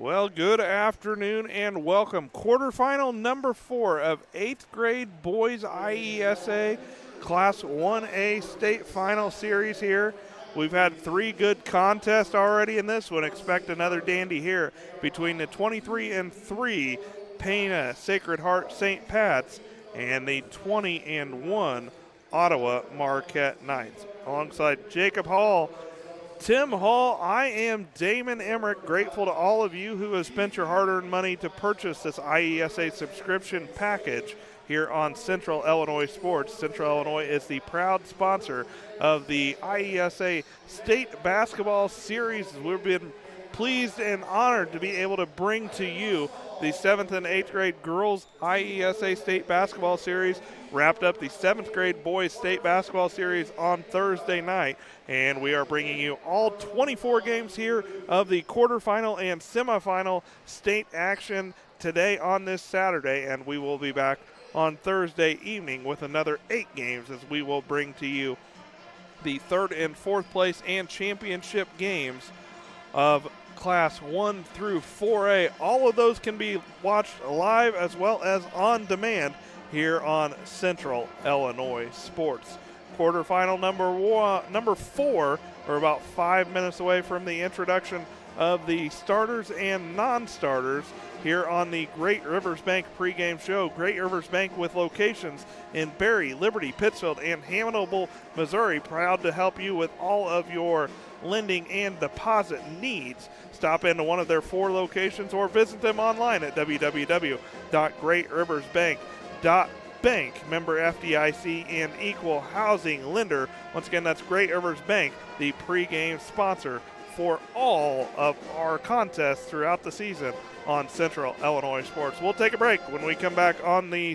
Well, good afternoon and welcome. Quarterfinal number 4 of 8th grade boys IESA Class 1A state final series here. We've had 3 good contests already in this one. Expect another dandy here between the 23-3 Pana Sacred Heart St. Pat's and the 20-1 Ottawa Marquette Knights. Alongside Jacob Hall, Tim Hall, I am Damon Emmerich, grateful to all of you who have spent your hard-earned money to purchase this IESA subscription package here on Central Illinois Sports. Central Illinois is the proud sponsor of the IESA State Basketball Series. We've been pleased and honored to be able to bring to you the 7th and 8th grade girls IESA State Basketball Series. Wrapped up the 7th grade boys State Basketball Series on Thursday night, and we are bringing you all 24 games here of the quarterfinal and semifinal state action today on this Saturday, and we will be back on Thursday evening with another 8 games as we will bring to you the 3rd and 4th place and championship games of Class 1 through 4A. All of those can be watched live as well as on demand here on Central Illinois Sports. Quarterfinal number 4, we're about 5 minutes away from the introduction of the starters and non-starters here on the Great Rivers Bank pregame show. Great Rivers Bank with locations in Barry, Liberty, Pittsfield, and Hannibal, Missouri. Proud to help you with all of your lending and deposit needs. Stop into one of their 4 locations or visit them online at www.greatriversbank.bank. Member FDIC and equal housing lender. Once again, that's Great Rivers Bank, the pregame sponsor for all of our contests throughout the season on Central Illinois Sports. We'll take a break. When we come back on the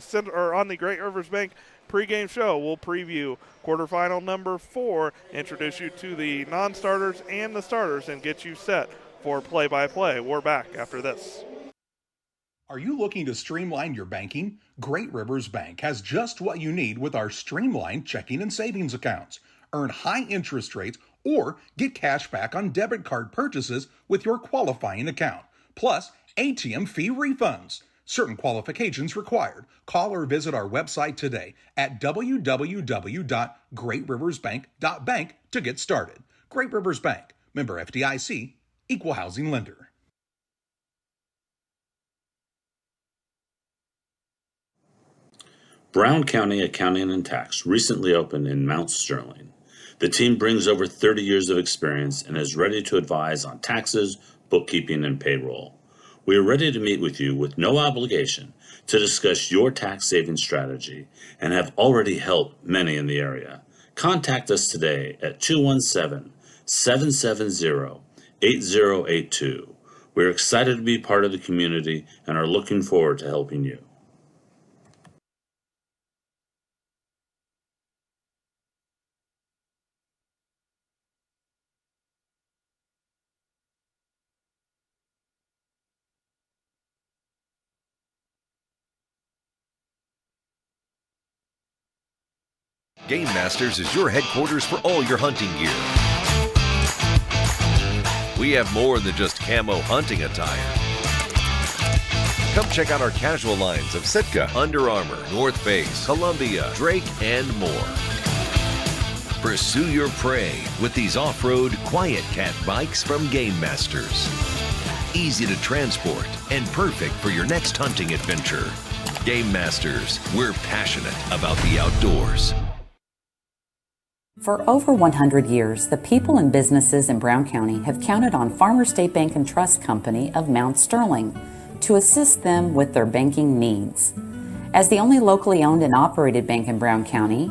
Great Rivers Bank pregame show, we'll preview quarterfinal number 4, introduce you to the non-starters and the starters, and get you set for play-by-play. We're back after this. Are you looking to streamline your banking? Great Rivers Bank has just what you need with our streamlined checking and savings accounts. Earn high interest rates or get cash back on debit card purchases with your qualifying account. Plus, ATM fee refunds. Certain qualifications required. Call or visit our website today at www.greatriversbank.bank to get started. Great Rivers Bank, member FDIC, equal housing lender. Brown County Accounting and Tax recently opened in Mount Sterling. The team brings over 30 years of experience and is ready to advise on taxes, bookkeeping, and payroll. We are ready to meet with you with no obligation to discuss your tax saving strategy and have already helped many in the area. Contact us today at 217-770-8082. We're excited to be part of the community and are looking forward to helping you. Game Masters is your headquarters for all your hunting gear. We have more than just camo hunting attire. Come check out our casual lines of Sitka, Under Armour, North Face, Columbia, Drake, and more. Pursue your prey with these off-road Quiet Cat bikes from Game Masters. Easy to transport and perfect for your next hunting adventure. Game Masters, we're passionate about the outdoors. For over 100 years, the people and businesses in Brown County have counted on Farmers State Bank and Trust Company of Mount Sterling to assist them with their banking needs. As the only locally owned and operated bank in Brown County,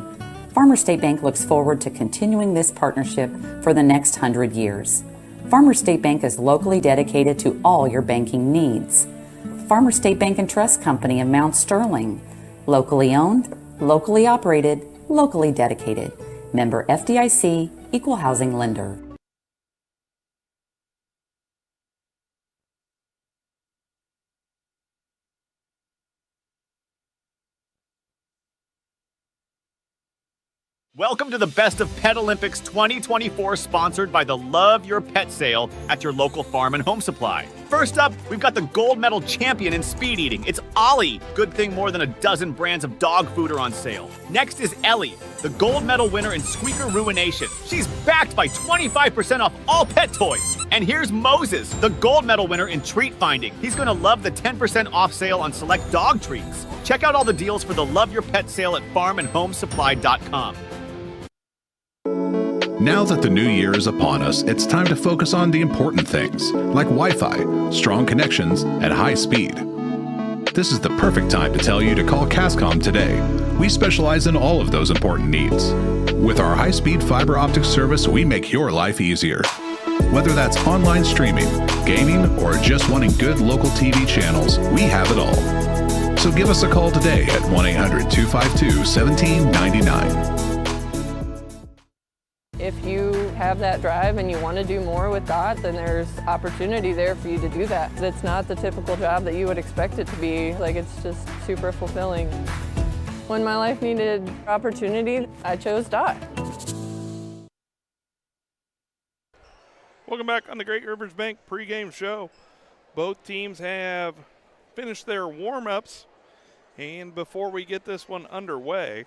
Farmers State Bank looks forward to continuing this partnership for the next 100 years. Farmers State Bank is locally dedicated to all your banking needs. Farmers State Bank and Trust Company of Mount Sterling, locally owned, locally operated, locally dedicated. Member FDIC, equal housing lender. Welcome to the Best of Pet Olympics 2024, sponsored by the Love Your Pet sale at your local farm and home supply. First up, we've got the gold medal champion in speed eating. It's Ollie. Good thing more than a dozen brands of dog food are on sale. Next is Ellie, the gold medal winner in squeaker ruination. She's backed by 25% off all pet toys. And here's Moses, the gold medal winner in treat finding. He's going to love the 10% off sale on select dog treats. Check out all the deals for the Love Your Pet sale at farmandhomesupply.com. Now that the new year is upon us, it's time to focus on the important things, like Wi-Fi, strong connections, and high speed. This is the perfect time to tell you to call Cascom today. We specialize in all of those important needs. With our high-speed fiber optic service, we make your life easier. Whether that's online streaming, gaming, or just wanting good local TV channels, we have it all. So give us a call today at 1-800-252-1799. If you have that drive and you want to do more with DOT, then there's opportunity there for you to do that. It's not the typical job that you would expect it to be. Like, it's just super fulfilling. When my life needed opportunity, I chose DOT. Welcome back on the Great Rivers Bank pregame show. Both teams have finished their warm-ups, and before we get this one underway,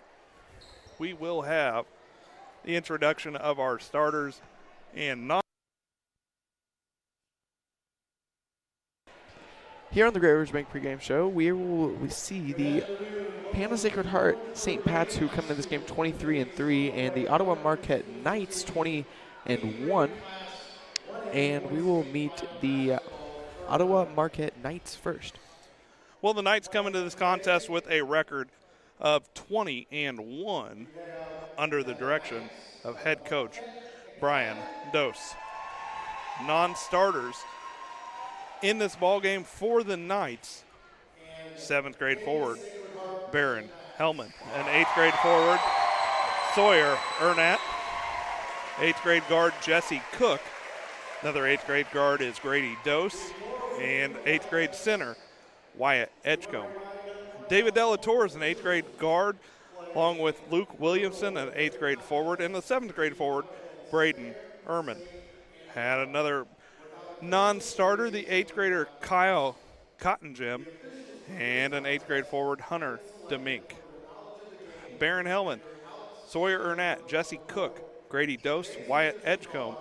we will have the introduction of our starters and non. Here on the Great Rivers Bank pregame show, we see the Pana Sacred Heart St. Pat's, who come into this game 23-3, and the Ottawa Marquette Knights 20-1. And we will meet the Ottawa Marquette Knights first. Well, the Knights come into this contest with a record of 20-1 under the direction of head coach Brian Dose. Non-starters in this ball game for the Knights: 7th grade forward Barron Hellman, and 8th grade forward Sawyer Ernat. 8th grade guard Jesse Cook. Another 8th grade guard is Grady Dose, and 8th grade center Wyatt Edgecombe. David Delatorre is an 8th grade guard, along with Luke Williamson, an 8th grade forward, and the 7th grade forward, Braden Ehrman. Had another non-starter, the 8th grader Kyle Cottongem, and an 8th grade forward, Hunter DeMink. Barron Hellman, Sawyer Ernat, Jesse Cook, Grady Dose, Wyatt Edgecombe,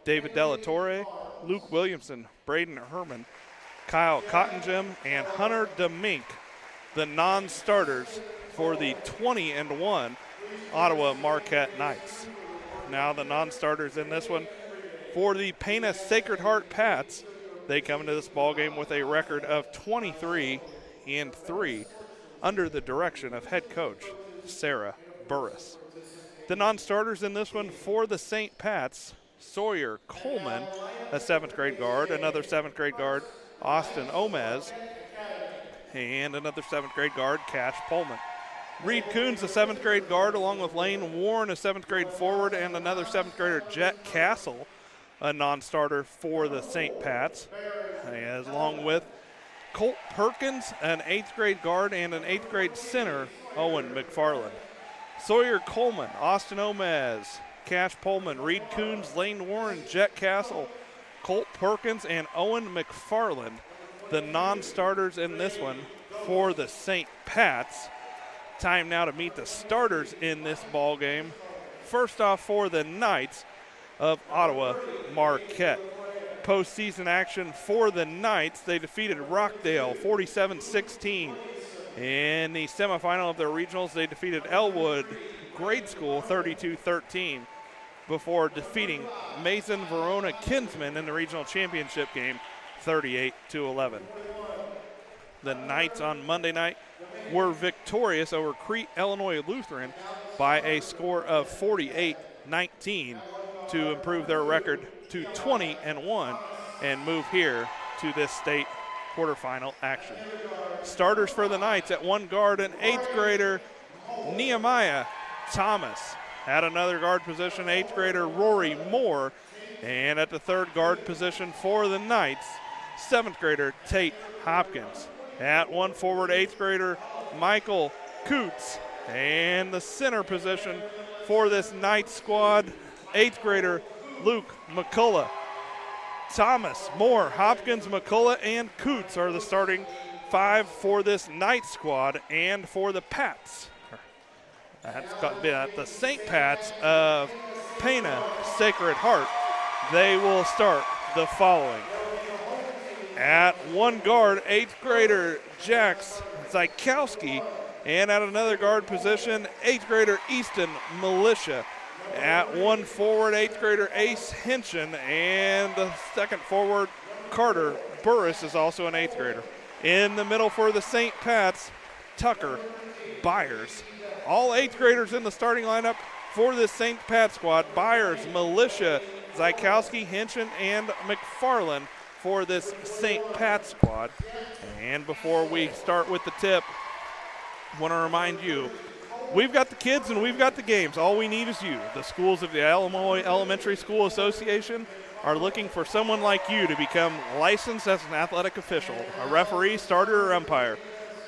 David Delatorre, Luke Williamson, Braden Herman, Kyle Cottongem, and Hunter DeMink, the non-starters for the 20-1 Ottawa Marquette Knights. Now the non-starters in this one for the Pana Sacred Heart Pats. They come into this ballgame with a record of 23-3 under the direction of head coach Sarah Burris. The non-starters in this one for the St. Pat's: Sawyer Coleman, a 7th grade guard, another 7th grade guard Austin Omez, and another 7th grade guard Cash Pullman. Reed Coons, a 7th grade guard, along with Lane Warren, a 7th grade forward, and another 7th grader Jet Castle, a non-starter for the St. Pat's, as along with Colt Perkins, an 8th grade guard, and an 8th grade center, Owen McFarland. Sawyer Coleman, Austin Omez, Cash Pullman, Reed Coons, Lane Warren, Jet Castle, Colt Perkins, and Owen McFarland, the non-starters in this one for the St. Pat's. Time now to meet the starters in this ball game. First off, for the Knights of Ottawa Marquette. Postseason action for the Knights. They defeated Rockdale 47-16. In the semifinal of their regionals, they defeated Elwood Grade School 32-13 before defeating Mason Verona Kinsman in the regional championship game 38-11. The Knights on Monday night were victorious over Crete Illinois Lutheran by a score of 48-19 to improve their record to 20-1 and move here to this state quarterfinal action. Starters for the Knights: at one guard, an 8th grader Nehemiah Thomas. At another guard position, 8th grader Rory Moore. And at the third guard position for the Knights, 7th grader Tate Hopkins. At one forward, 8th grader Michael Coots. And the center position for this Knights squad, 8th grader Luke McCullough. Thomas, Moore, Hopkins, McCullough, and Coots are the starting 5 for this Knights squad. And for the Pats, that's got the St. Pat's of Pana Sacred Heart, they will start the following. At one guard, 8th grader Jax Zykowski, and at another guard position, 8th grader Easton Militia. At one forward, 8th grader Ace Hinchin, and the second forward, Carter Burris, is also an 8th grader. In the middle for the St. Pat's, Tucker Byers. All 8th graders in the starting lineup for this St. Pat squad. Byers, Militia, Zykowski, Hinchin, and McFarland for this St. Pat squad. And before we start with the tip, I want to remind you, we've got the kids and we've got the games. All we need is you. The schools of the Illinois Elementary School Association are looking for someone like you to become licensed as an athletic official, a referee, starter, or umpire.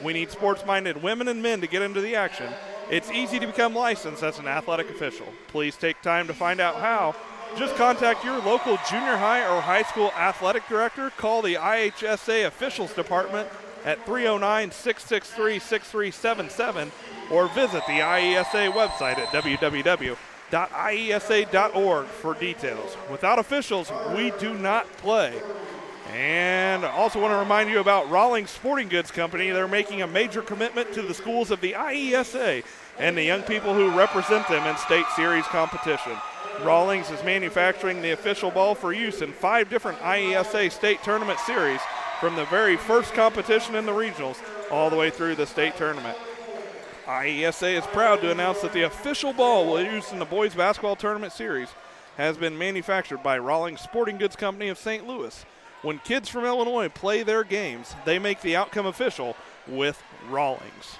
We need sports-minded women and men to get into the action. It's easy to become licensed as an athletic official. Please take time to find out how. Just contact your local junior high or high school athletic director. Call the IHSA Officials Department at 309-663-6377 or visit the IESA website at www.iesa.org for details. Without officials, we do not play. And I also want to remind you about Rawlings Sporting Goods Company. They're making a major commitment to the schools of the IESA and the young people who represent them in state series competition. Rawlings is manufacturing the official ball for use in 5 different IESA state tournament series, from the very first competition in the regionals all the way through the state tournament. IESA is proud to announce that the official ball used in the boys basketball tournament series has been manufactured by Rawlings Sporting Goods Company of St. Louis. When kids from Illinois play their games, they make the outcome official with Rawlings.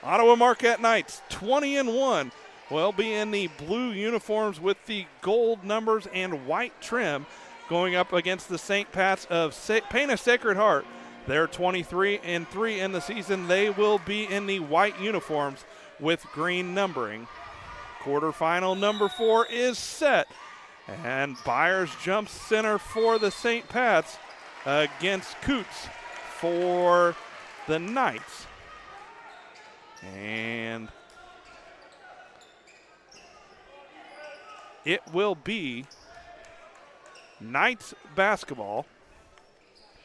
Ottawa Marquette Knights, 20-1, will be in the blue uniforms with the gold numbers and white trim, going up against the St. Pat's of Pana Sacred Heart. They're 23-3 in the season. They will be in the white uniforms with green numbering. Quarterfinal number 4 is set, and Byers jumps center for the St. Pat's against Coots for the Knights. And it will be Knights basketball.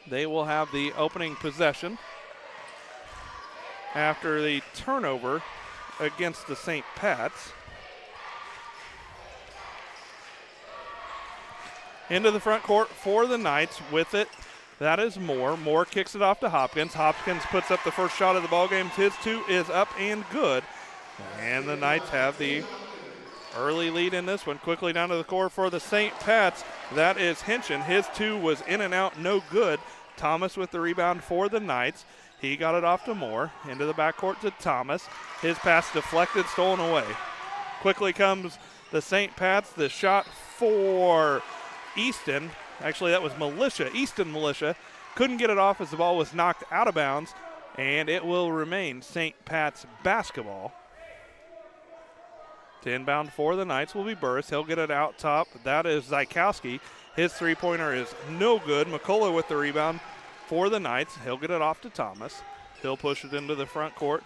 They will have the opening possession after the turnover against the St. Pat's. Into the front court for the Knights with it. That is Moore. Moore kicks it off to Hopkins. Hopkins puts up the first shot of the ballgame. His 2 is up and good. And the Knights have the early lead in this one. Quickly down to the court for the St. Pat's. That is Hinchin. His 2 was in and out, no good. Thomas with the rebound for the Knights. He got it off to Moore. Into the backcourt to Thomas. His pass deflected, stolen away. Quickly comes the St. Pat's. The shot for Easton. Actually, that was Militia. Easton Militia couldn't get it off as the ball was knocked out of bounds, and it will remain St. Pat's basketball. To inbound for the Knights will be Burris. He'll get it out top. That is Zykowski. His three-pointer is no good. McCullough with the rebound for the Knights. He'll get it off to Thomas. He'll push it into the front court.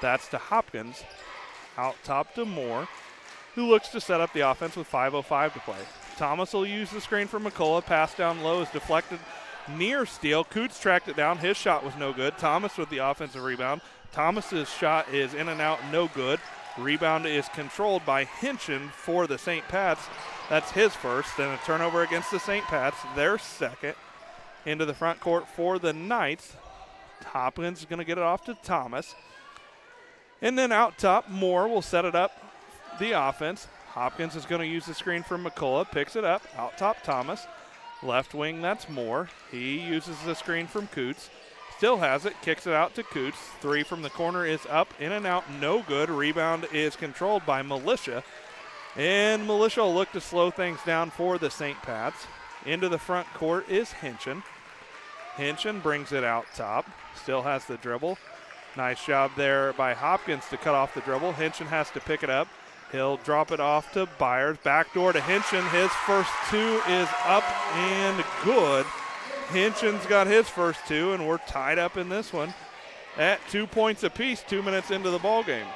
That's to Hopkins. Out top to Moore, who looks to set up the offense with 5:05 to play. Thomas will use the screen for McCullough. Pass down low is deflected near steal. Coots tracked it down. His shot was no good. Thomas with the offensive rebound. Thomas's shot is in and out, no good. Rebound is controlled by Hinchin for the St. Pat's. That's his first. Then a turnover against the St. Pat's, their second. Into the front court for the Knights. Hopkins is going to get it off to Thomas. And then out top, Moore will set it up, the offense. Hopkins is going to use the screen from McCullough, picks it up. Out top, Thomas. Left wing, that's Moore. He uses the screen from Coots. Still has it, kicks it out to Coots. 3 from the corner is up, in and out, no good. Rebound is controlled by Militia. And Militia will look to slow things down for the St. Pat's. Into the front court is Hinchin. Hinchin brings it out top. Still has the dribble. Nice job there by Hopkins to cut off the dribble. Hinchin has to pick it up. He'll drop it off to Byers. Backdoor to Hinchin. His first two is up and good. Hinchin's got his first two, and we're tied up in this one at 2 points apiece, 2 minutes into the ball game.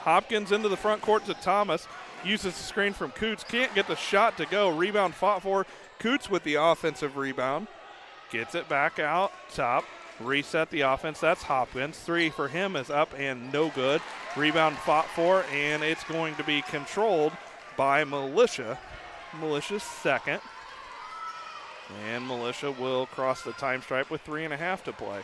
Hopkins into the front court to Thomas. Uses the screen from Coots. Can't get the shot to go. Rebound fought for. Coots with the offensive rebound. Gets it back out top. Reset the offense. That's Hopkins. Three for him is up and no good. Rebound fought for, and it's going to be controlled by Militia. Militia's second. And Militia will cross the time stripe with 3.5 to play.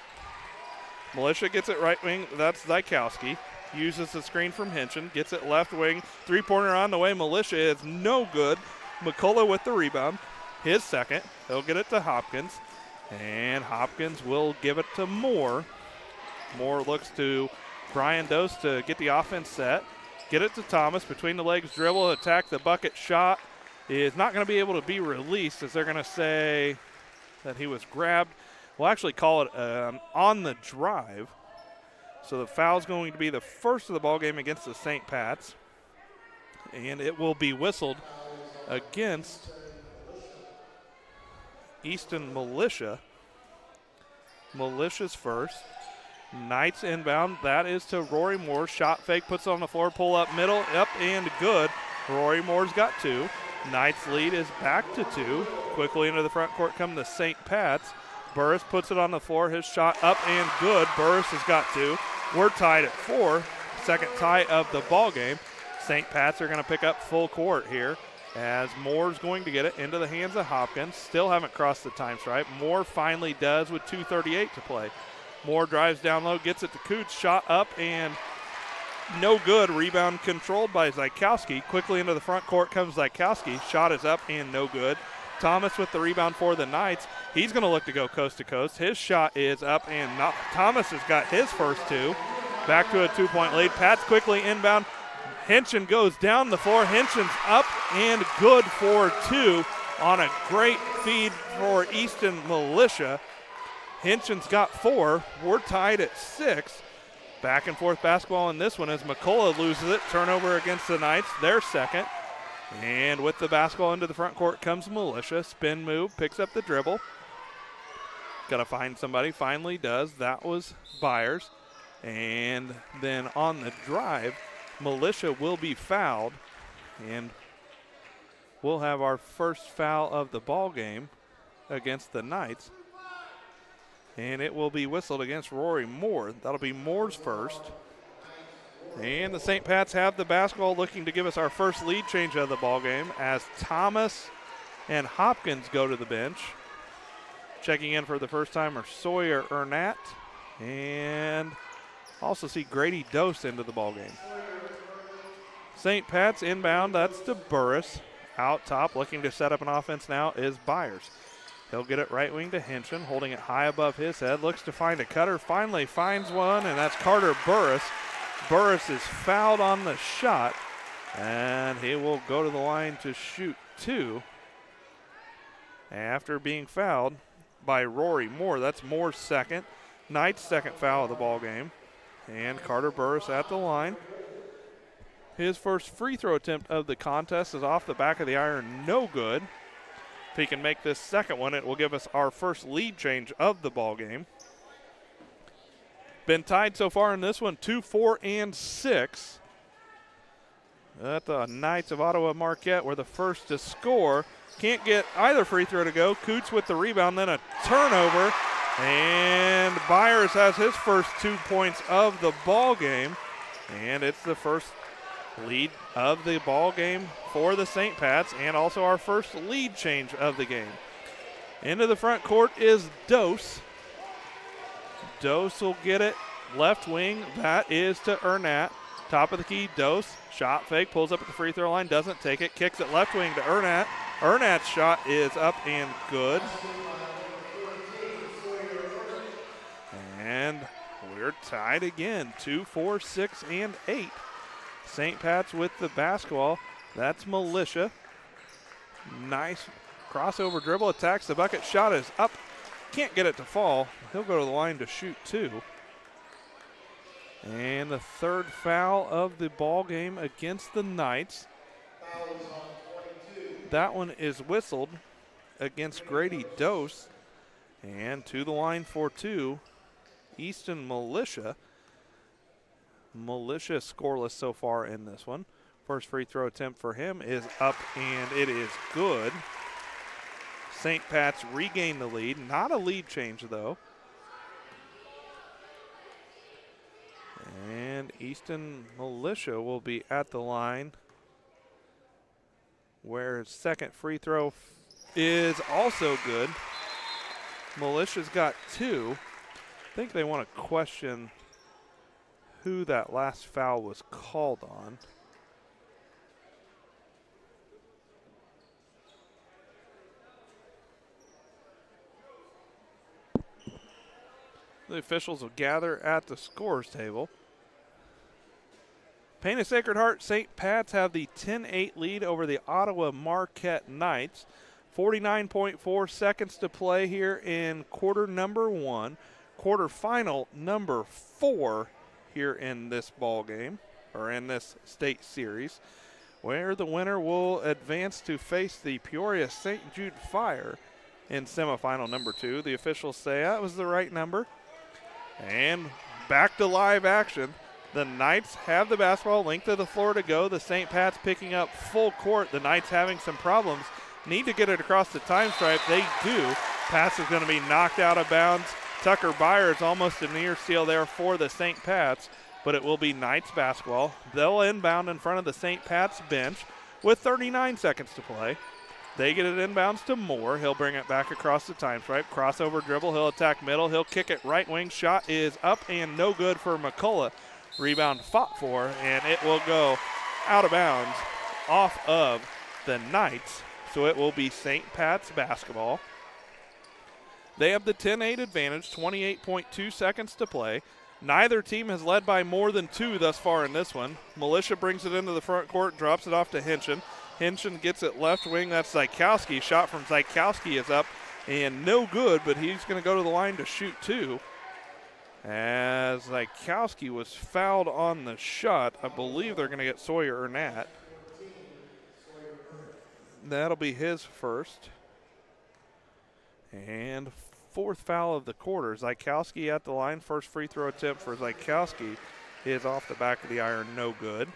Militia gets it right wing. That's Zykowski. Uses the screen from Hinchin. Gets it left wing. Three-pointer on the way. Militia is no good. McCullough with the rebound. His second. He'll get it to Hopkins. And Hopkins will give it to Moore. Moore looks to Brian Dose to get the offense set. Get it to Thomas. Between the legs dribble. Attack the bucket shot. Is not going to be able to be released, as they're going to say that he was grabbed. We'll actually call it on the drive. So the foul's going to be the first of the ball game against the St. Pat's. And it will be whistled against Easton Militia. Militia's first. Knights inbound. That is to Rory Moore. Shot fake, puts it on the floor, pull up middle, up and good. Rory Moore's got two. Knights lead is back to two. Quickly into the front court come the St. Pat's. Burris puts it on the floor. His shot up and good. Burris has got two. We're tied at 4. Second tie of the ball game. St. Pat's are going to pick up full court here as Moore's going to get it into the hands of Hopkins. Still haven't crossed the time stripe. Moore finally does with 2:38 to play. Moore drives down low, gets it to Coots. Shot up and no good. Rebound controlled by Zykowski. Quickly into the front court comes Zykowski. Shot is up and no good. Thomas with the rebound for the Knights. He's going to look to go coast to coast. His shot is up and not. Thomas has got his first two. Back to a 2-point lead. Pats quickly inbound. Hinchin goes down the floor. Hinchin's up and good for two on a great feed for Easton Militia. Hinchin's got 4. We're tied at 6. Back and forth basketball in this one as McCullough loses it. Turnover against the Knights, their second. And with the basketball into the front court comes Militia. Spin move, picks up the dribble. Got to find somebody, finally does. That was Byers. And then on the drive, Militia will be fouled. And we'll have our first foul of the ball game against the Knights. And it will be whistled against Rory Moore. That'll be Moore's first. And the St. Pat's have the basketball, looking to give us our first lead change of the ball game as Thomas and Hopkins go to the bench. Checking in for the first time are Sawyer Ernat, and also see Grady Dose into the ball game. St. Pat's inbound, that's to Burris. Out top, looking to set up an offense now is Byers. He'll get it right wing to Hinchin, holding it high above his head. Looks to find a cutter, finally finds one, and that's Carter Burris. Burris is fouled on the shot, and he will go to the line to shoot two after being fouled by Rory Moore. That's Moore's second. Knight's second foul of the ball game. And Carter Burris at the line. His first free throw attempt of the contest is off the back of the iron, no good. If he can make this second one, it will give us our first lead change of the ball game. Been tied so far in this one, 2, 4, and 6. At the Knights of Ottawa Marquette were the first to score. Can't get either free throw to go. Coots with the rebound, then a turnover. And Byers has his first 2 points of the ball game. And it's the first lead of the ball game for the St. Pat's, and also our first lead change of the game. Into the front court is Dose. Dose will get it left wing. That is to Ernat. Top of the key, Dose. Shot fake, pulls up at the free throw line, doesn't take it. Kicks it left wing to Ernat. Ernat's shot is up and good. And we're tied again, 2, 4, 6, and 8. St. Pat's with the basketball. That's Militia. Nice crossover dribble, attacks the bucket. Shot is up. Can't get it to fall. He'll go to the line to shoot two. And the third foul of the ball game against the Knights. That one is whistled against Grady Dose. And to the line for two, Easton Militia. Militia scoreless so far in this one. First free throw attempt for him is up, and it is good. St. Pat's regain the lead. Not a lead change, though. And Easton Militia will be at the line, where his second free throw is also good. Militia's got two. I think they want to question who that last foul was called on. The officials will gather at the scorers table. Pana Sacred Heart St. Pat's have the 10-8 lead over the Ottawa Marquette Knights. 49.4 seconds to play here in quarter number one. Quarterfinal number 4 here in this ball game, or in this state series, where the winner will advance to face the Peoria St. Jude Fire in semifinal number 2. The officials say that was the right number. And back to live action. The Knights have the basketball, length of the floor to go. The St. Pat's picking up full court. The Knights having some problems. Need to get it across the time stripe. They do. Pass is going to be knocked out of bounds. Tucker Byers almost a near steal there for the St. Pat's, but it will be Knights basketball. They'll inbound in front of the St. Pat's bench with 39 seconds to play. They get it inbounds to Moore. He'll bring it back across the time stripe. Crossover dribble. He'll attack middle. He'll kick it right wing. Shot is up and no good for McCullough. Rebound fought for, and it will go out of bounds off of the Knights. So it will be St. Pat's basketball. They have the 10-8 advantage, 28.2 seconds to play. Neither team has led by more than 2 thus far in this one. Militia brings it into the front court, drops it off to Hinchin. Hinchin gets it left wing. That's Zykowski. Shot from Zykowski is up and no good, but he's going to go to the line to shoot 2. As Zykowski was fouled on the shot, I believe they're going to get Sawyer Ernat. That'll be his first. And fourth foul of the quarter. Zykowski at the line. First free throw attempt for Zykowski is off the back of the iron, no good.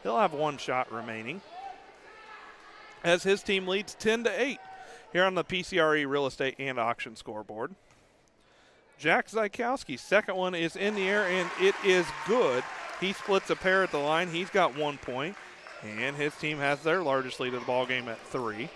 He'll have one shot remaining as his team leads 10-8 here on the PCRE Real Estate and Auction scoreboard. Jack Zykowski's second one is in the air, and it is good. He splits a pair at the line. He's got 1 point, and his team has their largest lead of the ball game at 3.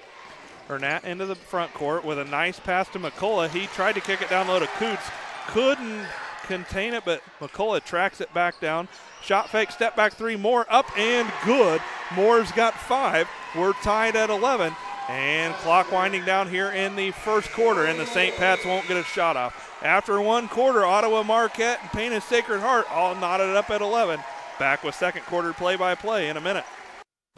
Ernat into the front court with a nice pass to McCullough. He tried to kick it down low to Coots. Couldn't contain it, but McCullough tracks it back down. Shot fake, step back 3, Moore up and good. Moore's got 5. We're tied at 11. And clock winding down here in the first quarter, and the St. Pat's won't get a shot off. After one quarter, Ottawa Marquette and Pana Sacred Heart all knotted up at 11. Back with second quarter play-by-play in a minute.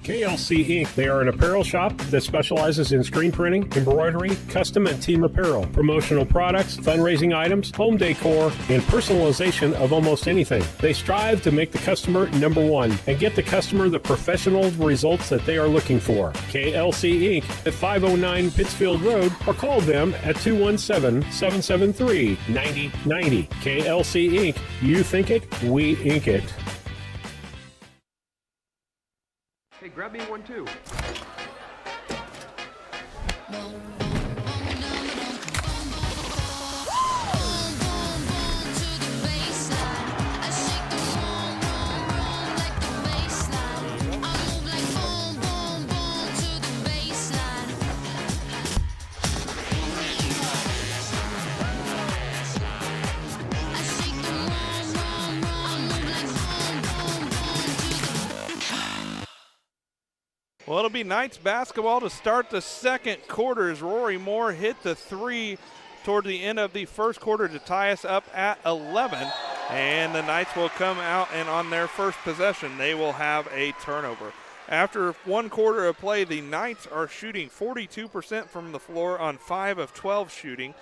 KLC Inc. They are an apparel shop that specializes in screen printing, embroidery, custom and team apparel, promotional products, fundraising items, home decor, and personalization of almost anything. They strive to make the customer number one and get the customer the professional results that they are looking for. KLC Inc. at 509 Pittsfield Road, or call them at 217-773-9090. KLC Inc. You think it, we ink it. Hey, grab me one too. Well, it'll be Knights basketball to start the second quarter as Rory Moore hit the 3 toward the end of the first quarter to tie us up at 11. And the Knights will come out, and on their first possession, they will have a turnover. After one quarter of play, the Knights are shooting 42% from the floor on 5 of 12 shooting.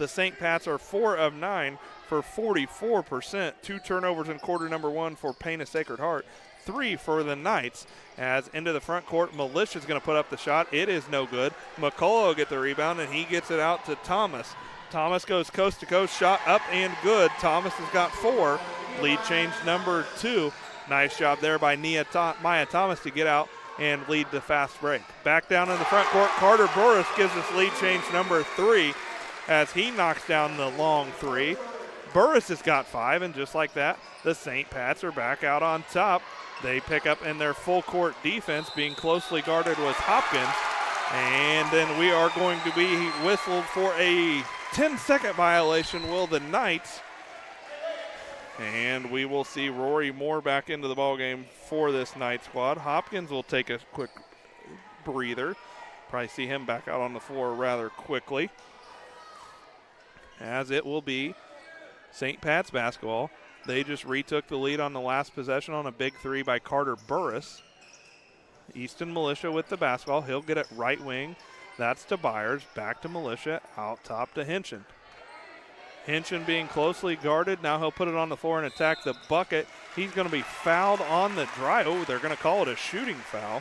The St. Pats are 4 of 9 for 44%. 2 turnovers in quarter number 1 for Pana Sacred Heart. 3 for the Knights. As into the front court, Militia's going to put up the shot. It is no good. McCullough will get the rebound, and he gets it out to Thomas. Thomas goes coast to coast, shot up and good. Thomas has got 4. Lead change number 2. Nice job there by Maya Thomas to get out and lead the fast break. Back down in the front court, Carter Burris gives us lead change number 3 as he knocks down the long 3. Burris has got 5, and just like that, the St. Pats are back out on top. They pick up in their full court defense, being closely guarded with Hopkins. And then we are going to be whistled for a 10-second violation, will the Knights. And we will see Rory Moore back into the ballgame for this Knight squad. Hopkins will take a quick breather. Probably see him back out on the floor rather quickly, as it will be St. Pat's basketball. They just retook the lead on the last possession on a big 3 by Carter Burris. Easton Militia with the basketball. He'll get it right wing. That's to Byers. Back to Militia. Out top to Hinchin. Hinchin being closely guarded. Now he'll put it on the floor and attack the bucket. He's going to be fouled on the drive. Oh, they're going to call it a shooting foul.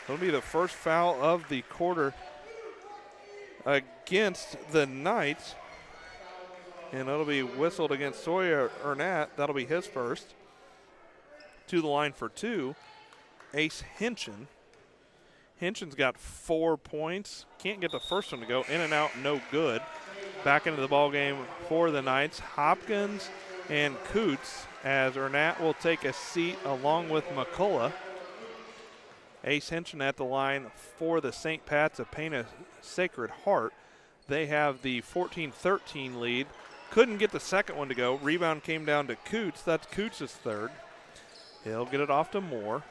It'll be the first foul of the quarter against the Knights. And it'll be whistled against Sawyer Ernat. That'll be his first. To the line for 2, Ace Hinchin. Hinchin's got 4 points. Can't get the first one to go. In and out, no good. Back into the ball game for the Knights, Hopkins and Coots, as Ernat will take a seat along with McCullough. Ace Hinchin at the line for the St. Pat's of Pana Sacred Heart. They have the 14-13 lead. Couldn't get the second one to go. Rebound came down to Coots. That's Coots' third. He'll get it off to Moore.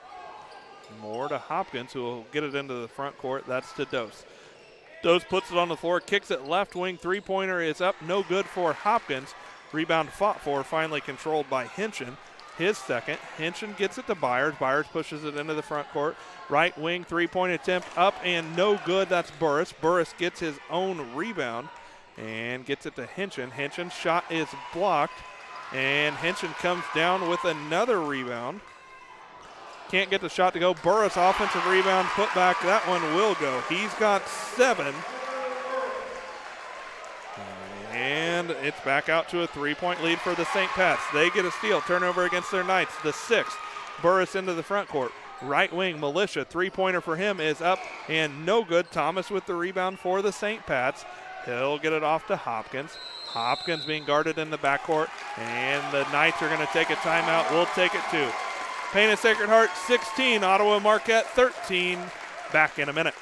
Moore to Hopkins, who will get it into the front court. That's to Dose. Dose puts it on the floor, kicks it left wing. Three-pointer is up, no good for Hopkins. Rebound fought for, finally controlled by Hinchin. His second. Hinchin gets it to Byers. Byers pushes it into the front court. Right wing, three-point attempt up and no good. That's Burris. Burris gets his own rebound and gets it to Hinchin. Hinchin's shot is blocked, and Hinchin comes down with another rebound. Can't get the shot to go. Burris, offensive rebound, put back. That one will go. He's got 7. And it's back out to a 3-point lead for the St. Pat's. They get a steal. Turnover against their Knights. The 6th. Burris into the front court. Right wing, Militia. Three-pointer for him is up and no good. Thomas with the rebound for the St. Pat's. He'll get it off to Hopkins. Hopkins being guarded in the backcourt. And the Knights are going to take a timeout. We'll take it too. Pana Sacred Heart 16, Ottawa Marquette 13. Back in a minute.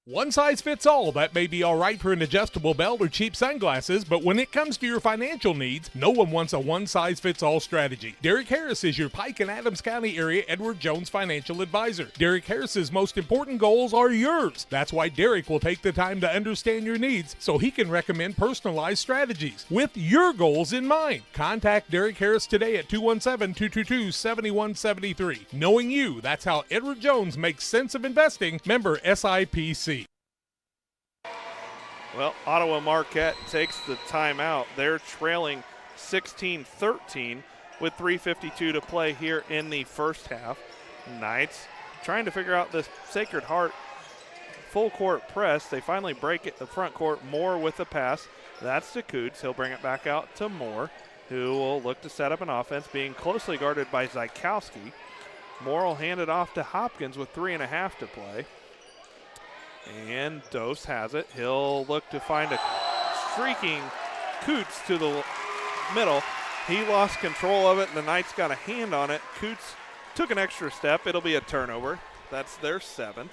One size fits all. That may be all right for an adjustable belt or cheap sunglasses, but when it comes to your financial needs, no one wants a one-size-fits-all strategy. Derek Harris is your Pike and Adams County area Edward Jones financial advisor. Derek Harris's most important goals are yours. That's why Derek will take the time to understand your needs so he can recommend personalized strategies with your goals in mind. Contact Derek Harris today at 217-222-7173. Knowing you, that's how Edward Jones makes sense of investing. Member SIPC. Well, Ottawa Marquette takes the timeout. They're trailing 16-13 with 3:52 to play here in the first half. Knights trying to figure out this Sacred Heart full court press. They finally break it the front court. Moore with the pass. That's to Coots. He'll bring it back out to Moore, who will look to set up an offense, being closely guarded by Zykowski. Moore will hand it off to Hopkins with 3.5 to play. And Dose has it. He'll look to find a streaking Coots to the middle. He lost control of it, and the Knights got a hand on it. Coots took an extra step. It'll be a turnover. That's their 7th.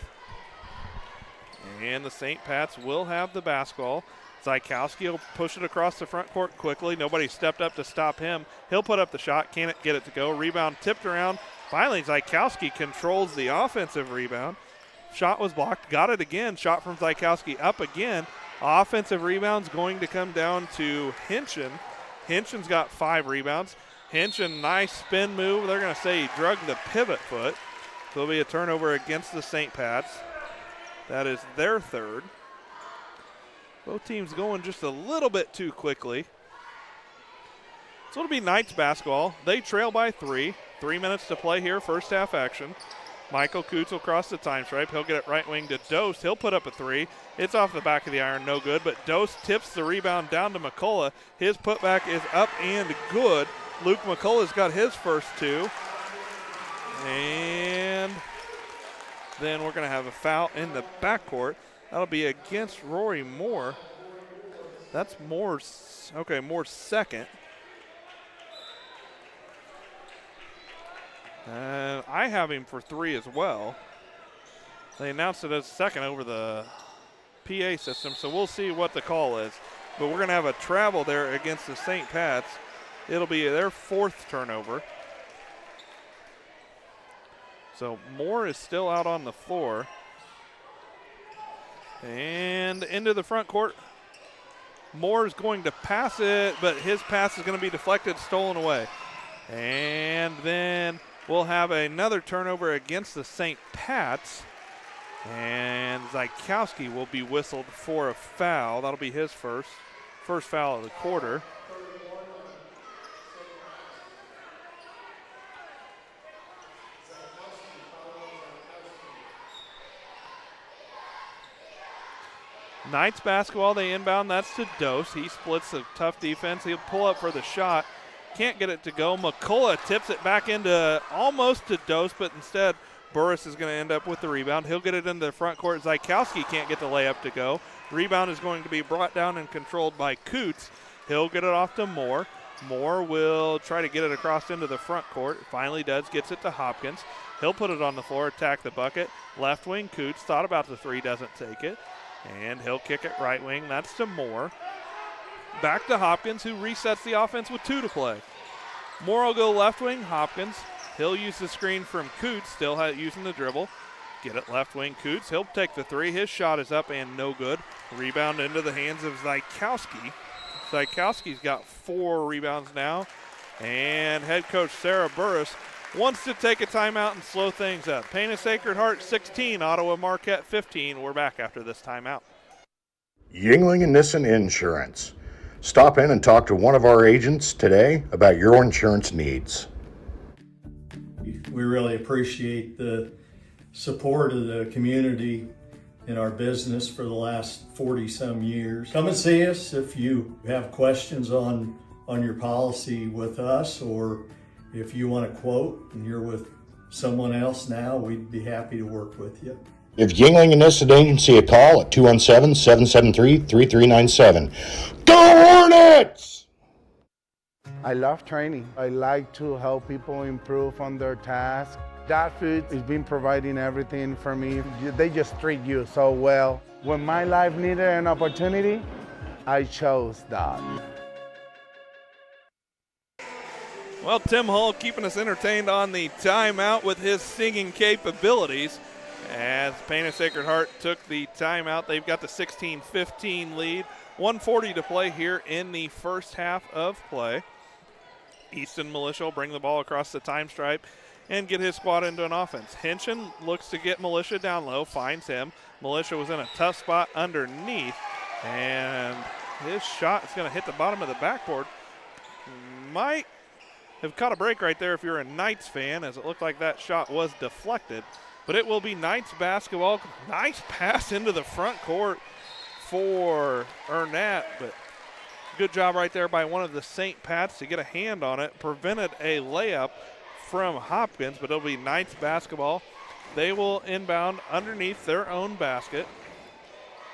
And the St. Pat's will have the basketball. Zykowski will push it across the front court quickly. Nobody stepped up to stop him. He'll put up the shot. Can't get it to go. Rebound tipped around. Finally, Zykowski controls the offensive rebound. Shot was blocked. Got it again. Shot from Zykowski up again. Offensive rebound's going to come down to Hinchin. Hinchin's got 5 rebounds. Hinchin, nice spin move. They're going to say he drug the pivot foot. So it'll be a turnover against the St. Pat's. That is their 3rd. Both teams going just a little bit too quickly. So it'll be Knights basketball. They trail by 3. 3 minutes to play here, first half action. Michael Coots will cross the time stripe. He'll get it right wing to Dose. He'll put up a 3. It's off the back of the iron, no good. But Dose tips the rebound down to McCullough. His putback is up and good. Luke McCullough's got his first 2. And then we're going to have a foul in the backcourt. That'll be against Rory Moore. That's Moore's, okay, Moore's second. And I have him for 3 as well. They announced it as second over the PA system, so we'll see what the call is. But we're going to have a travel there against the St. Pat's. It'll be their 4th turnover. So Moore is still out on the floor. And into the front court. Moore is going to pass it, but his pass is going to be deflected, stolen away. And then we'll have another turnover against the St. Pat's. And Zykowski will be whistled for a foul. That'll be his first foul of the quarter. Knights basketball, they inbound. That's to Dose. He splits a tough defense. He'll pull up for the shot. Can't get it to go. McCullough tips it back into almost to Dose, but instead Burris is going to end up with the rebound. He'll get it into the front court. Zykowski can't get the layup to go. Rebound is going to be brought down and controlled by Coots. He'll get it off to Moore. Moore will try to get it across into the front court. Finally does, gets it to Hopkins. He'll put it on the floor, attack the bucket. Left wing, Coots thought about the 3, doesn't take it. And he'll kick it right wing. That's to Moore. Back to Hopkins, who resets the offense with 2 to play. Moore will go left wing. Hopkins, he'll use the screen from Coots, still using the dribble. Get it left wing, Coots. He'll take the 3. His shot is up and no good. Rebound into the hands of Zykowski. Zykowski's got 4 rebounds now. And head coach Sarah Burris wants to take a timeout and slow things up. Pana Sacred Heart 16, Ottawa Marquette 15. We're back after this timeout. Yingling and Nissen Insurance. Stop in and talk to one of our agents today about your insurance needs. We really appreciate the support of the community in our business for the last 40-some years. Come and see us if you have questions on your policy with us, or if you want a quote and you're with someone else now, we'd be happy to work with you. Give Yingling and Nissen Agency a call at 217-773-3397. Go Hornets! I love training. I like to help people improve on their tasks. That food has been providing everything for me. They just treat you so well. When my life needed an opportunity, I chose that. Well, Tim Hull keeping us entertained on the timeout with his singing capabilities. As Pana Sacred Heart took the timeout, they've got the 16-15 lead. 1:40 to play here in the first half of play. Easton Militia will bring the ball across the time stripe and get his squad into an offense. Hinchin looks to get Militia down low, finds him. Militia was in a tough spot underneath, and his shot is going to hit the bottom of the backboard. Might have caught a break right there if you're a Knights fan, as it looked like that shot was deflected. But it will be Knights basketball. Nice pass into the front court for Ernat, but good job right there by one of the St. Pat's to get a hand on it. Prevented a layup from Hopkins, but it'll be Knights basketball. They will inbound underneath their own basket.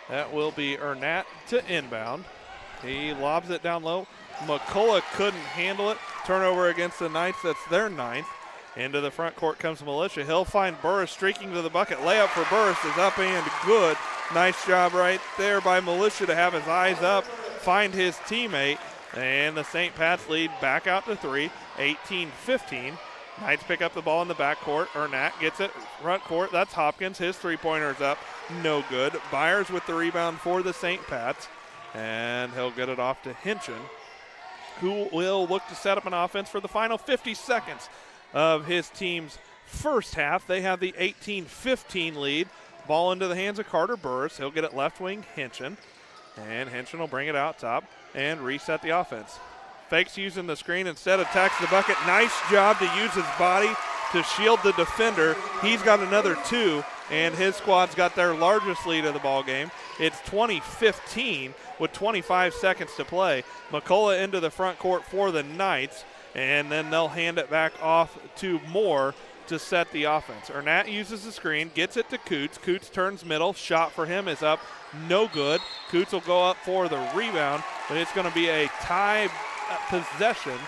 That will be Ernat to inbound. He lobs it down low. McCullough couldn't handle it. Turnover against the Knights. That's their 9th. Into the front court comes Militia. He'll find Burris streaking to the bucket. Layup for Burris is up and good. Nice job right there by Militia to have his eyes up, find his teammate, and the St. Pat's lead back out to 3, 18-15. Knights pick up the ball in the backcourt. Ernat gets it front court. That's Hopkins. His three-pointer's up. No good. Byers with the rebound for the St. Pat's, and he'll get it off to Hinchin, who will look to set up an offense for the final 50 seconds of his team's first half. They have the 18-15 lead. Ball into the hands of Carter Burris. He'll get it left wing, Hinchin. And Henson will bring it out top and reset the offense. Fakes using the screen, instead attacks the bucket. Nice job to use his body to shield the defender. He's got another 2, and his squad's got their largest lead of the ball game. It's 20-15 with 25 seconds to play. McCullough into the front court for the Knights, and then they'll hand it back off to Moore to set the offense. Ernat uses the screen, gets it to Coots. Coots turns middle. Shot for him is up. No good. Coots will go up for the rebound, but it's going to be a tie possession.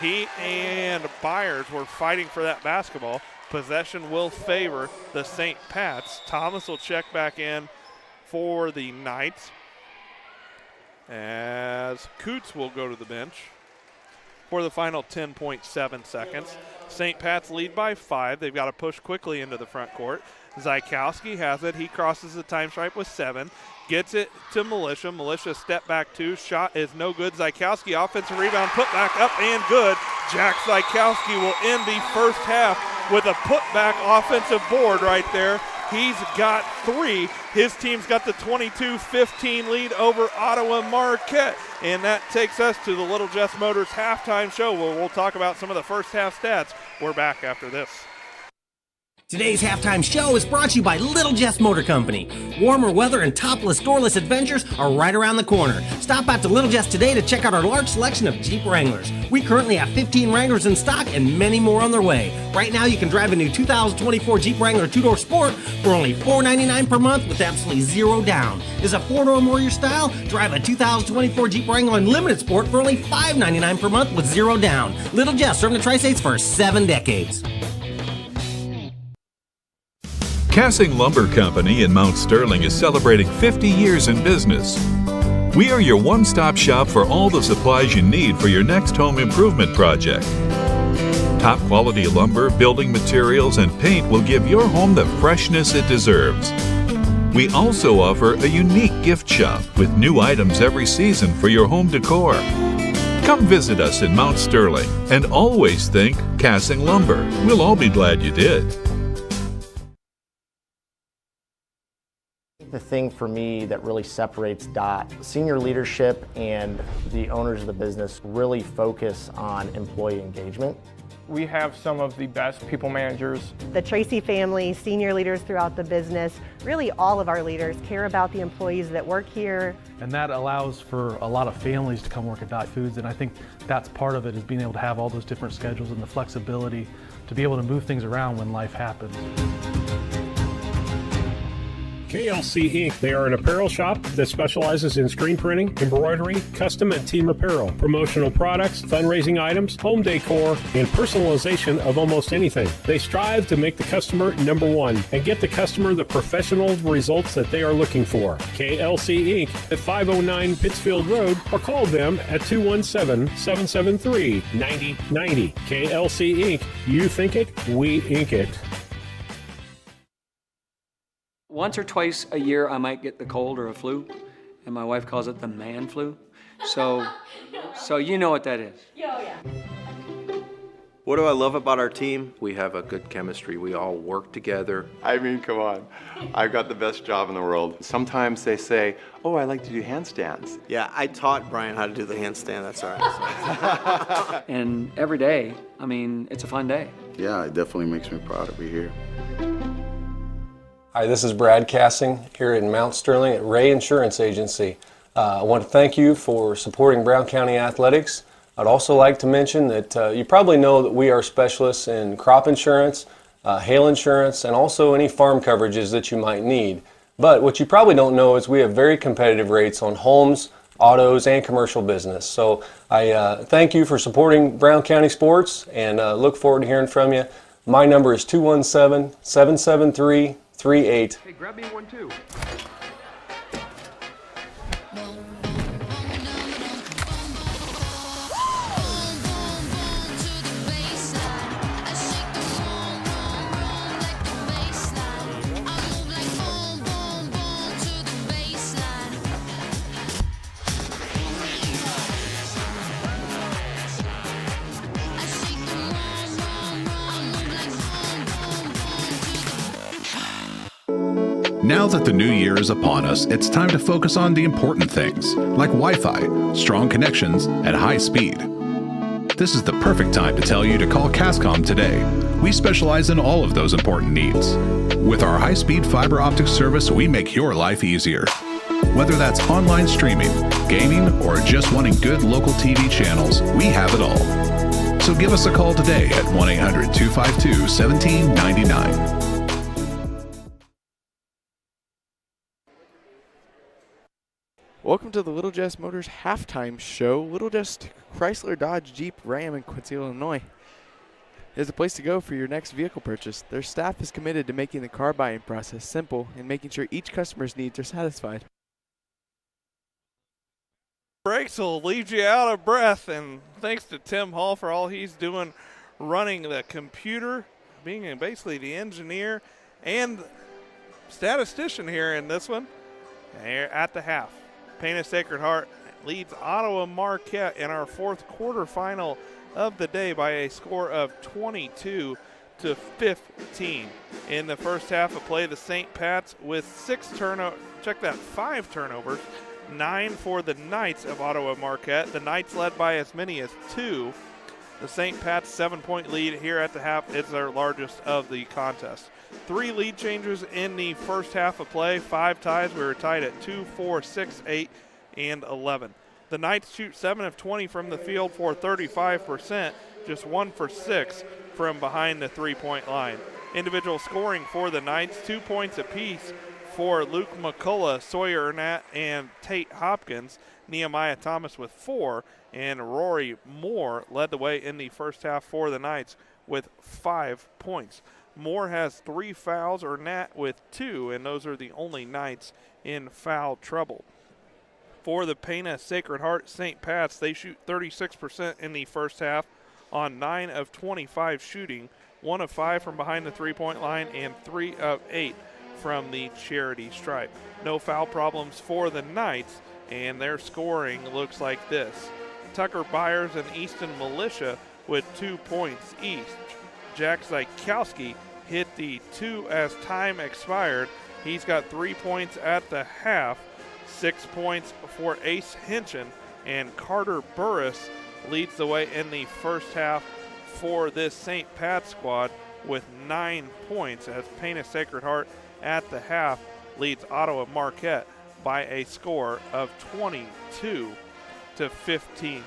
He and Byers were fighting for that basketball. Possession will favor the St. Pat's. Thomas will check back in for the Knights, as Coots will go to the bench for the final 10.7 seconds. St. Pat's lead by 5. They've got to push quickly into the front court. Zykowski has it. He crosses the time stripe with 7. Gets it to Militia. Militia step back 2. Shot is no good. Zykowski offensive rebound, put back up and good. Jack Zykowski will end the first half with a putback offensive board right there. He's got 3. His team's got the 22-15 lead over Ottawa Marquette. And that takes us to the Little Jess Motors halftime show, where we'll talk about some of the first half stats. We're back after this. Today's halftime show is brought to you by Little Jess Motor Company. Warmer weather and topless, doorless adventures are right around the corner. Stop out to Little Jess today to check out our large selection of Jeep Wranglers. We currently have 15 Wranglers in stock and many more on their way. Right now, you can drive a new 2024 Jeep Wrangler 2-door Sport for only $499 per month with absolutely zero down. Is a 4-door more your style? Drive a 2024 Jeep Wrangler Unlimited Sport for only $599 per month with zero down. Little Jess, serving the Tri-States for 7 decades. Cassing Lumber Company in Mount Sterling is celebrating 50 years in business. We are your one-stop shop for all the supplies you need for your next home improvement project. Top quality lumber, building materials, and paint will give your home the freshness it deserves. We also offer a unique gift shop with new items every season for your home decor. Come visit us in Mount Sterling and always think Cassing Lumber. We'll all be glad you did. The thing for me that really separates DOT, senior leadership and the owners of the business really focus on employee engagement. We have some of the best people managers. The Tracy family, senior leaders throughout the business, really all of our leaders care about the employees that work here. And that allows for a lot of families to come work at Dot Foods, and I think that's part of it, is being able to have all those different schedules and the flexibility to be able to move things around when life happens. KLC Inc. They are an apparel shop that specializes in screen printing, embroidery, custom and team apparel, promotional products, fundraising items, home decor, and personalization of almost anything. They strive to make the customer number one and get the customer the professional results that they are looking for. KLC Inc. at 509 Pittsfield Road, or call them at 217-773-9090. KLC Inc. You think it, we ink it. Once or twice a year, I might get the cold or a flu, and my wife calls it the man flu. So you know what that is. Yeah. What do I love about our team? We have a good chemistry. We all work together. I mean, come on. I've got the best job in the world. Sometimes they say, oh, I like to do handstands. Yeah, I taught Brian how to do the handstand. That's all right. And every day, I mean, it's a fun day. Yeah, it definitely makes me proud to be here. Hi, this is Brad Cassing here in Mount Sterling at Ray Insurance Agency. I want to thank you for supporting Brown County Athletics. I'd also like to mention that you probably know that we are specialists in crop insurance, hail insurance, and also any farm coverages that you might need. But what you probably don't know is we have very competitive rates on homes, autos, and commercial business. So I thank you for supporting Brown County sports and look forward to hearing from you. My number is 217-773-38. Hey, grab me one too. Now that the new year is upon us, it's time to focus on the important things, like Wi-Fi, strong connections, and high speed. This is the perfect time to tell you to call Cascom today. We specialize in all of those important needs. With our high-speed fiber optic service, we make your life easier. Whether that's online streaming, gaming, or just wanting good local TV channels, we have it all. So give us a call today at 1-800-252-1799. Welcome to the Little Jess Motors halftime show. Little Jess Chrysler Dodge Jeep Ram in Quincy, Illinois is the place to go for your next vehicle purchase. Their staff is committed to making the car buying process simple and making sure each customer's needs are satisfied. Breaks will leave you out of breath, and thanks to Tim Hall for all he's doing running the computer, being basically the engineer and statistician here in this one. At the half, Pana Sacred Heart leads Ottawa Marquette in our fourth quarterfinal of the day by a score of 22-15. In the first half of play, the St. Pat's with 5 turnovers, 9 for the Knights of Ottawa Marquette. The Knights led by as many as 2. The St. Pat's 7-point lead here at the half is their largest of the contest. 3 lead changes in the first half of play, 5 ties. We were tied at 2, 4, 6, 8, and 11. The Knights shoot 7 of 20 from the field for 35%, just 1 for 6 from behind the 3-point line. Individual scoring for the Knights, 2 points apiece for Luke McCullough, Sawyer Nat, and Tate Hopkins. Nehemiah Thomas with 4, and Rory Moore led the way in the first half for the Knights with 5 points. Moore has 3 fouls, or Nat with 2, and those are the only Knights in foul trouble. For the Pana Sacred Heart St. Pat's, they shoot 36% in the first half on 9 of 25 shooting, 1 of 5 from behind the 3-point line, and 3 of 8 from the charity stripe. No foul problems for the Knights, and their scoring looks like this. Tucker Byers and Easton Militia with 2 points each. Jack Zykowski hit the 2 as time expired. He's got 3 points at the half. 6 points for Ace Hinchin, and Carter Burris leads the way in the first half for this St. Pat squad with 9 points, as Pana Sacred Heart at the half leads Ottawa Marquette by a score of 22-15.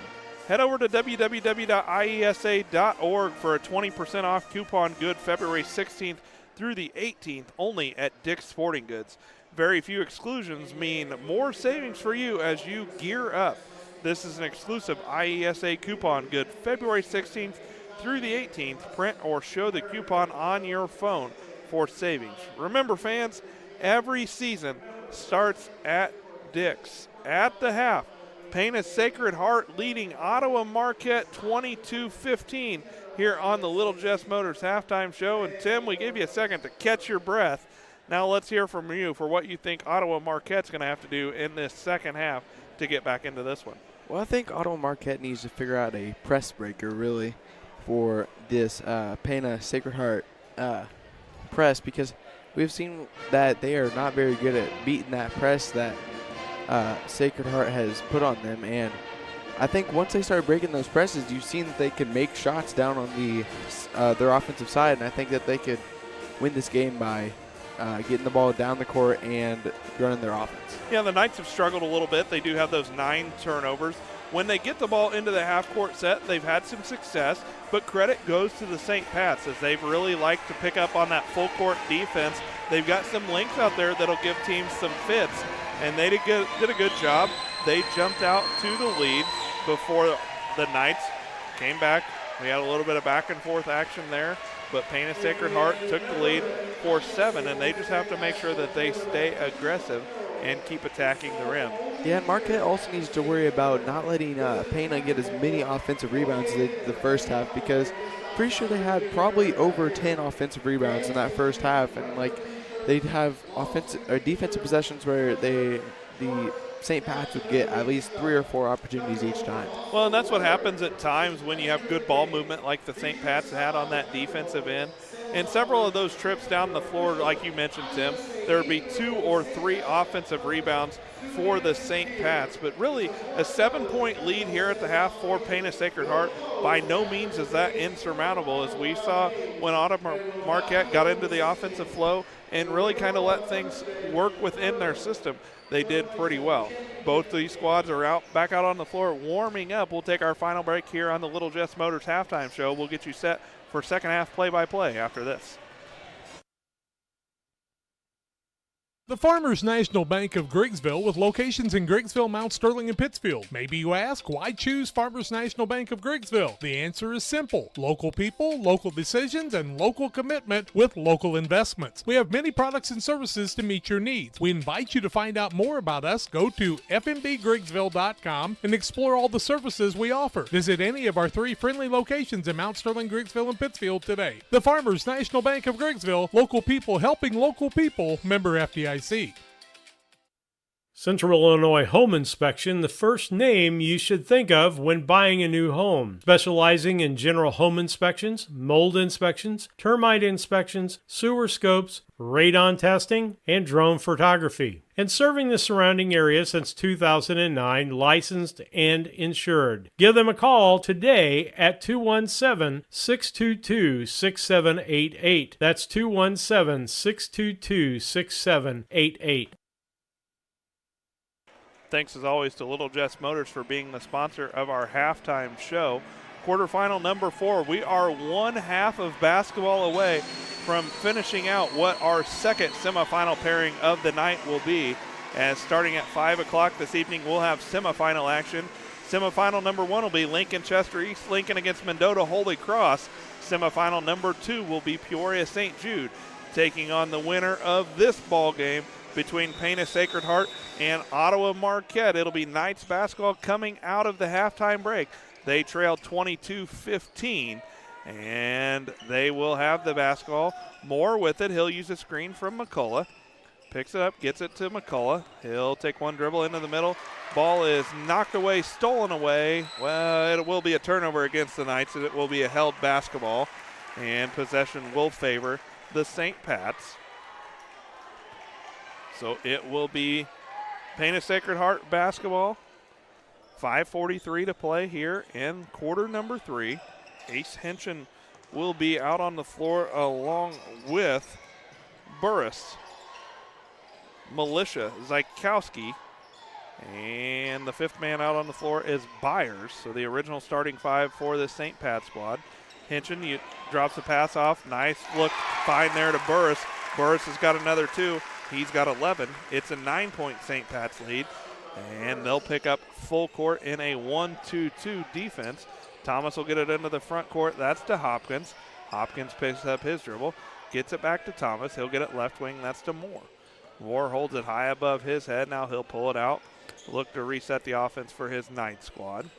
Head over to www.iesa.org for a 20% off coupon good February 16th through the 18th only at Dick's Sporting Goods. Very few exclusions mean more savings for you as you gear up. This is an exclusive IESA coupon good February 16th through the 18th. Print or show the coupon on your phone for savings. Remember, fans, every season starts at Dick's. At the half, Pana Sacred Heart leading Ottawa Marquette 22-15 here on the Little Jess Motors halftime show. And Tim, we gave you a second to catch your breath. Now let's hear from you for what you think Ottawa Marquette's going to have to do in this second half to get back into this one. Well, I think Ottawa Marquette needs to figure out a press breaker, really, for this Pana Sacred Heart press, because we've seen that they are not very good at beating that press that Sacred Heart has put on them. And I think once they start breaking those presses, you've seen that they can make shots down on the their offensive side, and I think that they could win this game by getting the ball down the court and running their offense. Yeah, the Knights have struggled a little bit. They do have those 9 turnovers. When they get the ball into the half-court set, they've had some success, but credit goes to the St. Pat's, as they've really liked to pick up on that full-court defense. They've got some length out there that'll give teams some fits, and they did a good job. They jumped out to the lead before the Knights came back. We had a little bit of back-and-forth action there, but Pana Sacred Heart took the lead for 7, and they just have to make sure that they stay aggressive and keep attacking the rim. Yeah, and Marquette also needs to worry about not letting Pana get as many offensive rebounds as they did the first half, because pretty sure they had probably over 10 offensive rebounds in that first half, and they'd have defensive possessions where the St. Pat's would get at least 3 or 4 opportunities each time. Well, and that's what happens at times when you have good ball movement like the St. Pat's had on that defensive end. And several of those trips down the floor, like you mentioned, Tim, there would be 2 or 3 offensive rebounds for the St. Pat's. But really, a 7-point lead here at the half for Pana Sacred Heart. By no means is that insurmountable, as we saw when Ottawa Marquette got into the offensive flow and really kind of let things work within their system. They did pretty well. Both these squads are back out on the floor warming up. We'll take our final break here on the Little Jess Motors halftime show. We'll get you set for second half play-by-play after this. The Farmers National Bank of Griggsville, with locations in Griggsville, Mount Sterling, and Pittsfield. Maybe you ask, why choose Farmers National Bank of Griggsville? The answer is simple. Local people, local decisions, and local commitment with local investments. We have many products and services to meet your needs. We invite you to find out more about us. Go to fmbgriggsville.com and explore all the services we offer. Visit any of our 3 friendly locations in Mount Sterling, Griggsville, and Pittsfield today. The Farmers National Bank of Griggsville, local people helping local people, member FDIC. Central Illinois Home Inspection, the first name you should think of when buying a new home. Specializing in general home inspections, mold inspections, termite inspections, sewer scopes, radon testing, and drone photography. And serving the surrounding area since 2009, licensed and insured. Give them a call today at 217-622-6788. That's 217-622-6788. Thanks as always to Little Jess Motors for being the sponsor of our halftime show. Quarterfinal number 4. We are one half of basketball away from finishing out what our second semifinal pairing of the night will be. As starting at 5 o'clock this evening, we'll have semifinal action. Semifinal number 1 will be Lincoln Chester East Lincoln against Mendota Holy Cross. Semifinal number 2 will be Peoria St. Jude taking on the winner of this ball game between Pana Sacred Heart and Ottawa Marquette. It'll be Knights basketball coming out of the halftime break. They trail 22-15, and they will have the basketball. Moore with it. He'll use a screen from McCullough. Picks it up, gets it to McCullough. He'll take one dribble into the middle. Ball is knocked away, stolen away. Well, it will be a turnover against the Knights, and it will be a held basketball, and possession will favor the St. Pat's. So it will be Pana Sacred Heart basketball. 5:43 to play here in quarter number 3. Ace Henshin will be out on the floor along with Burris, Militia, Zykowski, and the 5th man out on the floor is Byers. So the original starting 5 for the St. Pat squad. Henshin drops the pass off. Nice look, fine there to Burris. Burris has got another 2. He's got 11. It's a 9-point St. Pat's lead, and they'll pick up full court in a 1-2-2 defense. Thomas will get it into the front court. That's to Hopkins. Hopkins picks up his dribble, gets it back to Thomas. He'll get it left wing. That's to Moore. Moore holds it high above his head. Now he'll pull it out. Look to reset the offense for his Knight squad.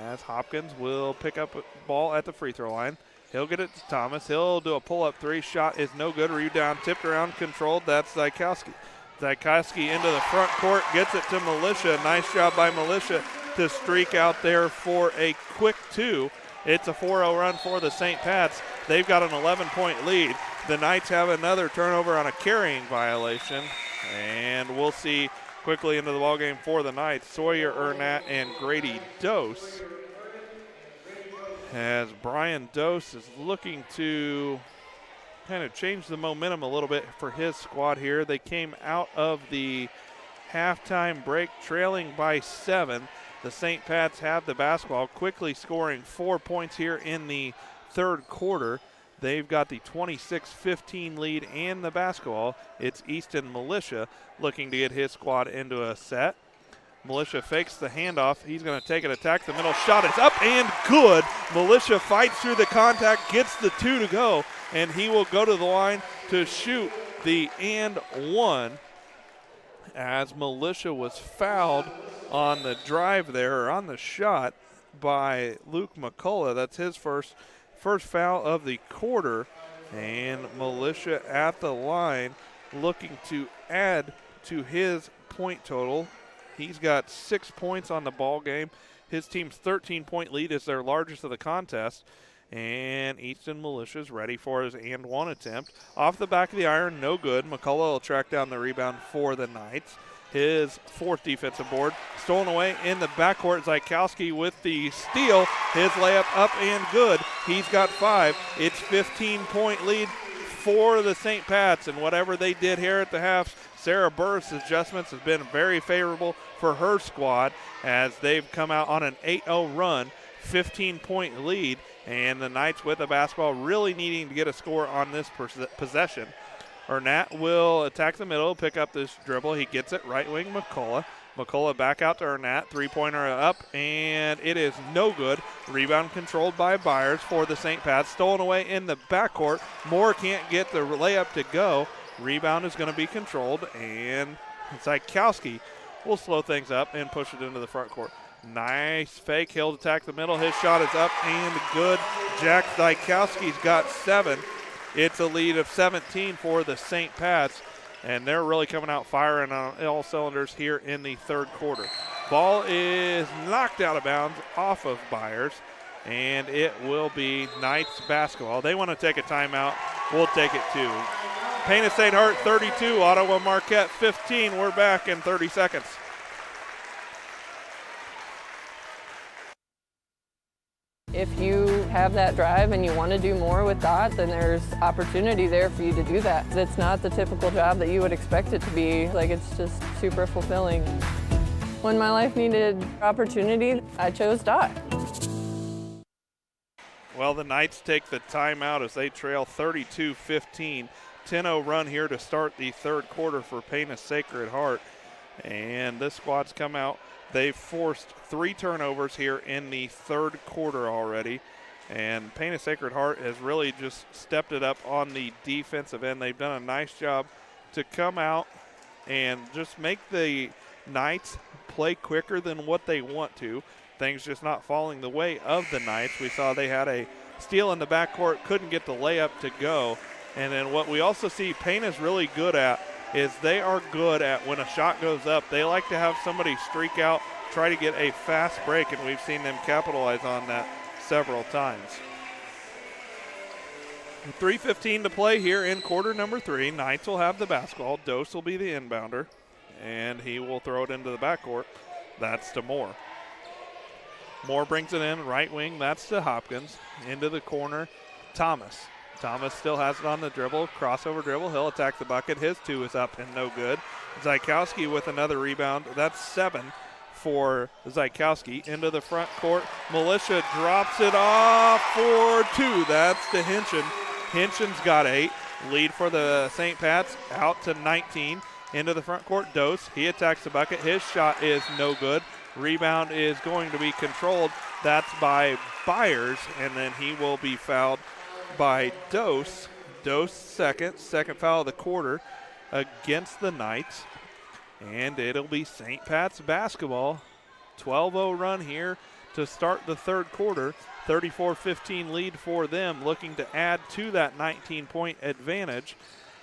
As Hopkins will pick up a ball at the free throw line. He'll get it to Thomas. He'll do a pull-up 3. Shot is no good. Rebound tipped around, controlled. That's Zykowski. Zykowski into the front court, gets it to Militia. Nice job by Militia to streak out there for a quick 2. It's a 4-0 run for the St. Pat's. They've got an 11-point lead. The Knights have another turnover on a carrying violation, and we'll see quickly into the ballgame for the Knights. Sawyer Ernat and Grady Dose. As Brian Dose is looking to kind of change the momentum a little bit for his squad here. They came out of the halftime break trailing by 7. The St. Pat's have the basketball, quickly scoring 4 points here in the third quarter. They've got the 26-15 lead and the basketball. It's Easton Militia looking to get his squad into a set. Militia fakes the handoff. He's going to take it, attack the middle. Shot is up and good. Militia fights through the contact, gets the 2 to go, and he will go to the line to shoot the and 1. As Militia was fouled on the drive there, or on the shot, by Luke McCullough. That's his first foul of the quarter. And Militia at the line looking to add to his point total. He's got 6 points on the ball game. His team's 13-point lead is their largest of the contest. And Easton Militia's ready for his and one attempt. Off the back of the iron, no good. McCullough will track down the rebound for the Knights. His fourth defensive board. Stolen away in the backcourt. Zykowski with the steal. His layup up and good. He's got 5. It's 15-point lead for the St. Pat's, and whatever they did here at the halves, Sarah Burris' adjustments have been very favorable for her squad as they've come out on an 8-0 run, 15-point lead, and the Knights with the basketball really needing to get a score on this possession. Ernat will attack the middle, pick up this dribble. He gets it right wing McCullough. McCullough back out to Ernat, three-pointer up, and it is no good. Rebound controlled by Byers for the St. Pat's. Stolen away in the backcourt. Moore can't get the layup to go. Rebound is going to be controlled, and Zykowski will slow things up and push it into the front court. Nice fake. He'll attack the middle. His shot is up and good. Jack Zykowski's got 7. It's a lead of 17 for the St. Pat's, and they're really coming out firing on all cylinders here in the third quarter. Ball is knocked out of bounds off of Byers, and it will be Knights basketball. They want to take a timeout. We'll take it too. Pana St. Hart 32, Ottawa Marquette 15. We're back in 30 seconds. If you have that drive and you want to do more with DOT, then there's opportunity there for you to do that. It's not the typical job that you would expect it to be. Like, it's just super fulfilling. When my life needed opportunity, I chose DOT. Well, the Knights take the timeout as they trail 32-15. 10-0 run here to start the third quarter for Pana Sacred Heart. And this squad's come out. They've forced 3 turnovers here in the third quarter already. And Pana Sacred Heart has really just stepped it up on the defensive end. They've done a nice job to come out and just make the Knights play quicker than what they want to. Things just not falling the way of the Knights. We saw they had a steal in the backcourt, couldn't get the layup to go. And then what we also see Pana's really good at is they are good at when a shot goes up, they like to have somebody streak out, try to get a fast break, and we've seen them capitalize on that several times. 3:15 to play here in quarter number 3. Knights will have the basketball. Dose will be the inbounder, and he will throw it into the backcourt. That's to Moore. Moore brings it in, right wing. That's to Hopkins. Into the corner, Thomas. Thomas still has it on the dribble, crossover dribble. He'll attack the bucket. His 2 is up and no good. Zykowski with another rebound. That's 7 for Zykowski. Into the front court. Militia drops it off for 2. That's to Hinchin. Hinchin's got 8. Lead for the St. Pat's out to 19. Into the front court, Dose. He attacks the bucket. His shot is no good. Rebound is going to be controlled. That's by Byers, and then he will be fouled by Dose. Dose second foul of the quarter against the Knights. And it'll be St. Pat's basketball. 12-0 run here to start the third quarter. 34-15 lead for them, looking to add to that 19-point advantage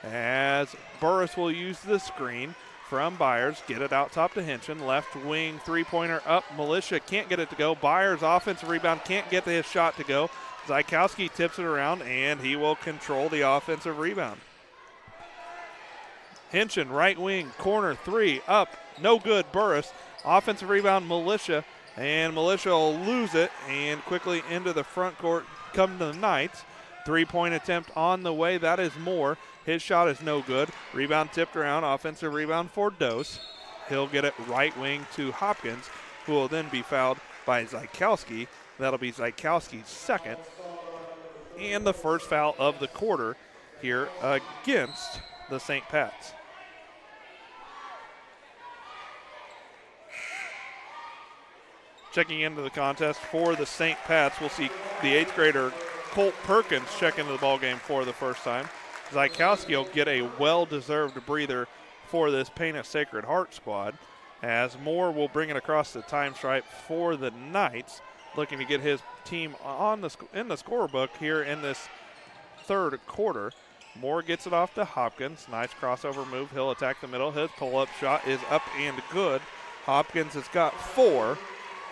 as Burris will use the screen from Byers. Get it out top to Hinchin. Left wing three-pointer up. Militia can't get it to go. Byers offensive rebound, can't get his shot to go. Zykowski tips it around, and he will control the offensive rebound. Hinchin, right wing, corner 3, up, no good. Burris, offensive rebound, Militia, and Militia will lose it, and quickly into the front court come to the Knights. 3-point attempt on the way, that is Moore. His shot is no good. Rebound tipped around, offensive rebound for Dose. He'll get it right wing to Hopkins, who will then be fouled by Zykowski. That'll be Zykowski's second and the first foul of the quarter here against the St. Pat's. Checking into the contest for the St. Pat's, we'll see the 8th grader Colt Perkins check into the ballgame for the first time. Zykowski will get a well-deserved breather for this Pana Sacred Heart squad, as Moore will bring it across the time stripe for the Knights, looking to get his team on in the scorebook here in this third quarter. Moore gets it off to Hopkins. Nice crossover move. He'll attack the middle. His pull-up shot is up and good. Hopkins has got 4,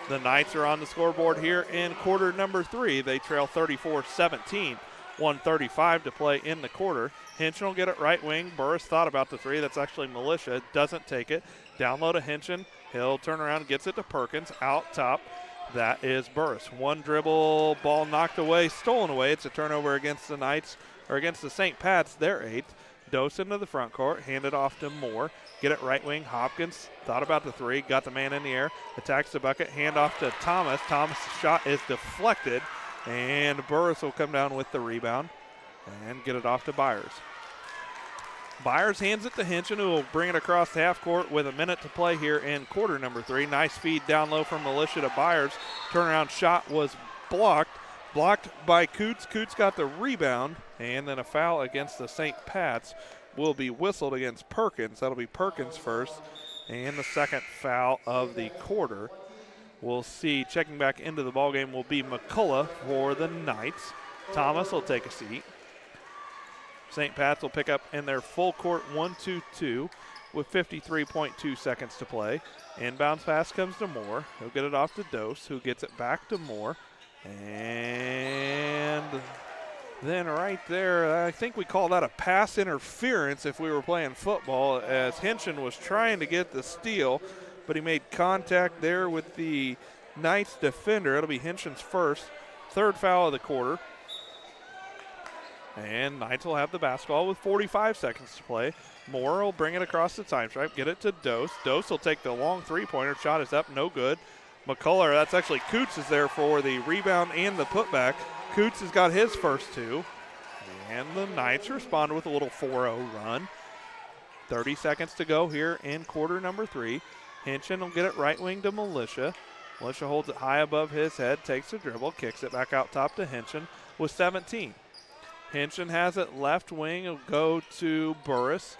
The Knights are on the scoreboard here in quarter number 3. They trail 34-17. 1:35 to play in the quarter. Hinchin will get it right wing. Burris thought about the three. That's actually Militia. Doesn't take it. Down low to Hinchin. He'll turn around and gets it to Perkins. Out top. That is Burris. One dribble, ball knocked away, stolen away. It's a turnover against the Knights, or against the St. Pat's, their 8th. Dose into the front court, hand it off to Moore. Get it right wing. Hopkins thought about the three, got the man in the air, attacks the bucket, hand off to Thomas. Thomas' shot is deflected, and Burris will come down with the rebound and get it off to Byers. Byers hands it to Hinchin, who will bring it across the half court with a minute to play here in quarter number 3. Nice feed down low from Militia to Byers. Turnaround shot was blocked by Coots. Coots got the rebound, and then a foul against the St. Pat's will be whistled against Perkins. That'll be Perkins first, and the second foul of the quarter. We'll see, checking back into the ballgame will be McCullough for the Knights. Thomas will take a seat. St. Pat's will pick up in their full court 1-2-2 with 53.2 seconds to play. Inbounds pass comes to Moore. He'll get it off to Dose, who gets it back to Moore. And then right there, I think we call that a pass interference if we were playing football, as Hinchin was trying to get the steal, but he made contact there with the Knights defender. It'll be Hinchin's first, third foul of the quarter. And Knights will have the basketball with 45 seconds to play. Moore will bring it across the time stripe, get it to Dose. Dose will take the long three-pointer. Shot is up, no good. McCullough, that's actually Coots, is there for the rebound and the putback. Coots has got his first two. And the Knights respond with a little 4-0 run. 30 seconds to go here in quarter number 3. Hinchin will get it right wing to Militia. Militia holds it high above his head, takes a dribble, kicks it back out top to Hinchin with 17. Hinchin has it left wing. It'll go to Burris.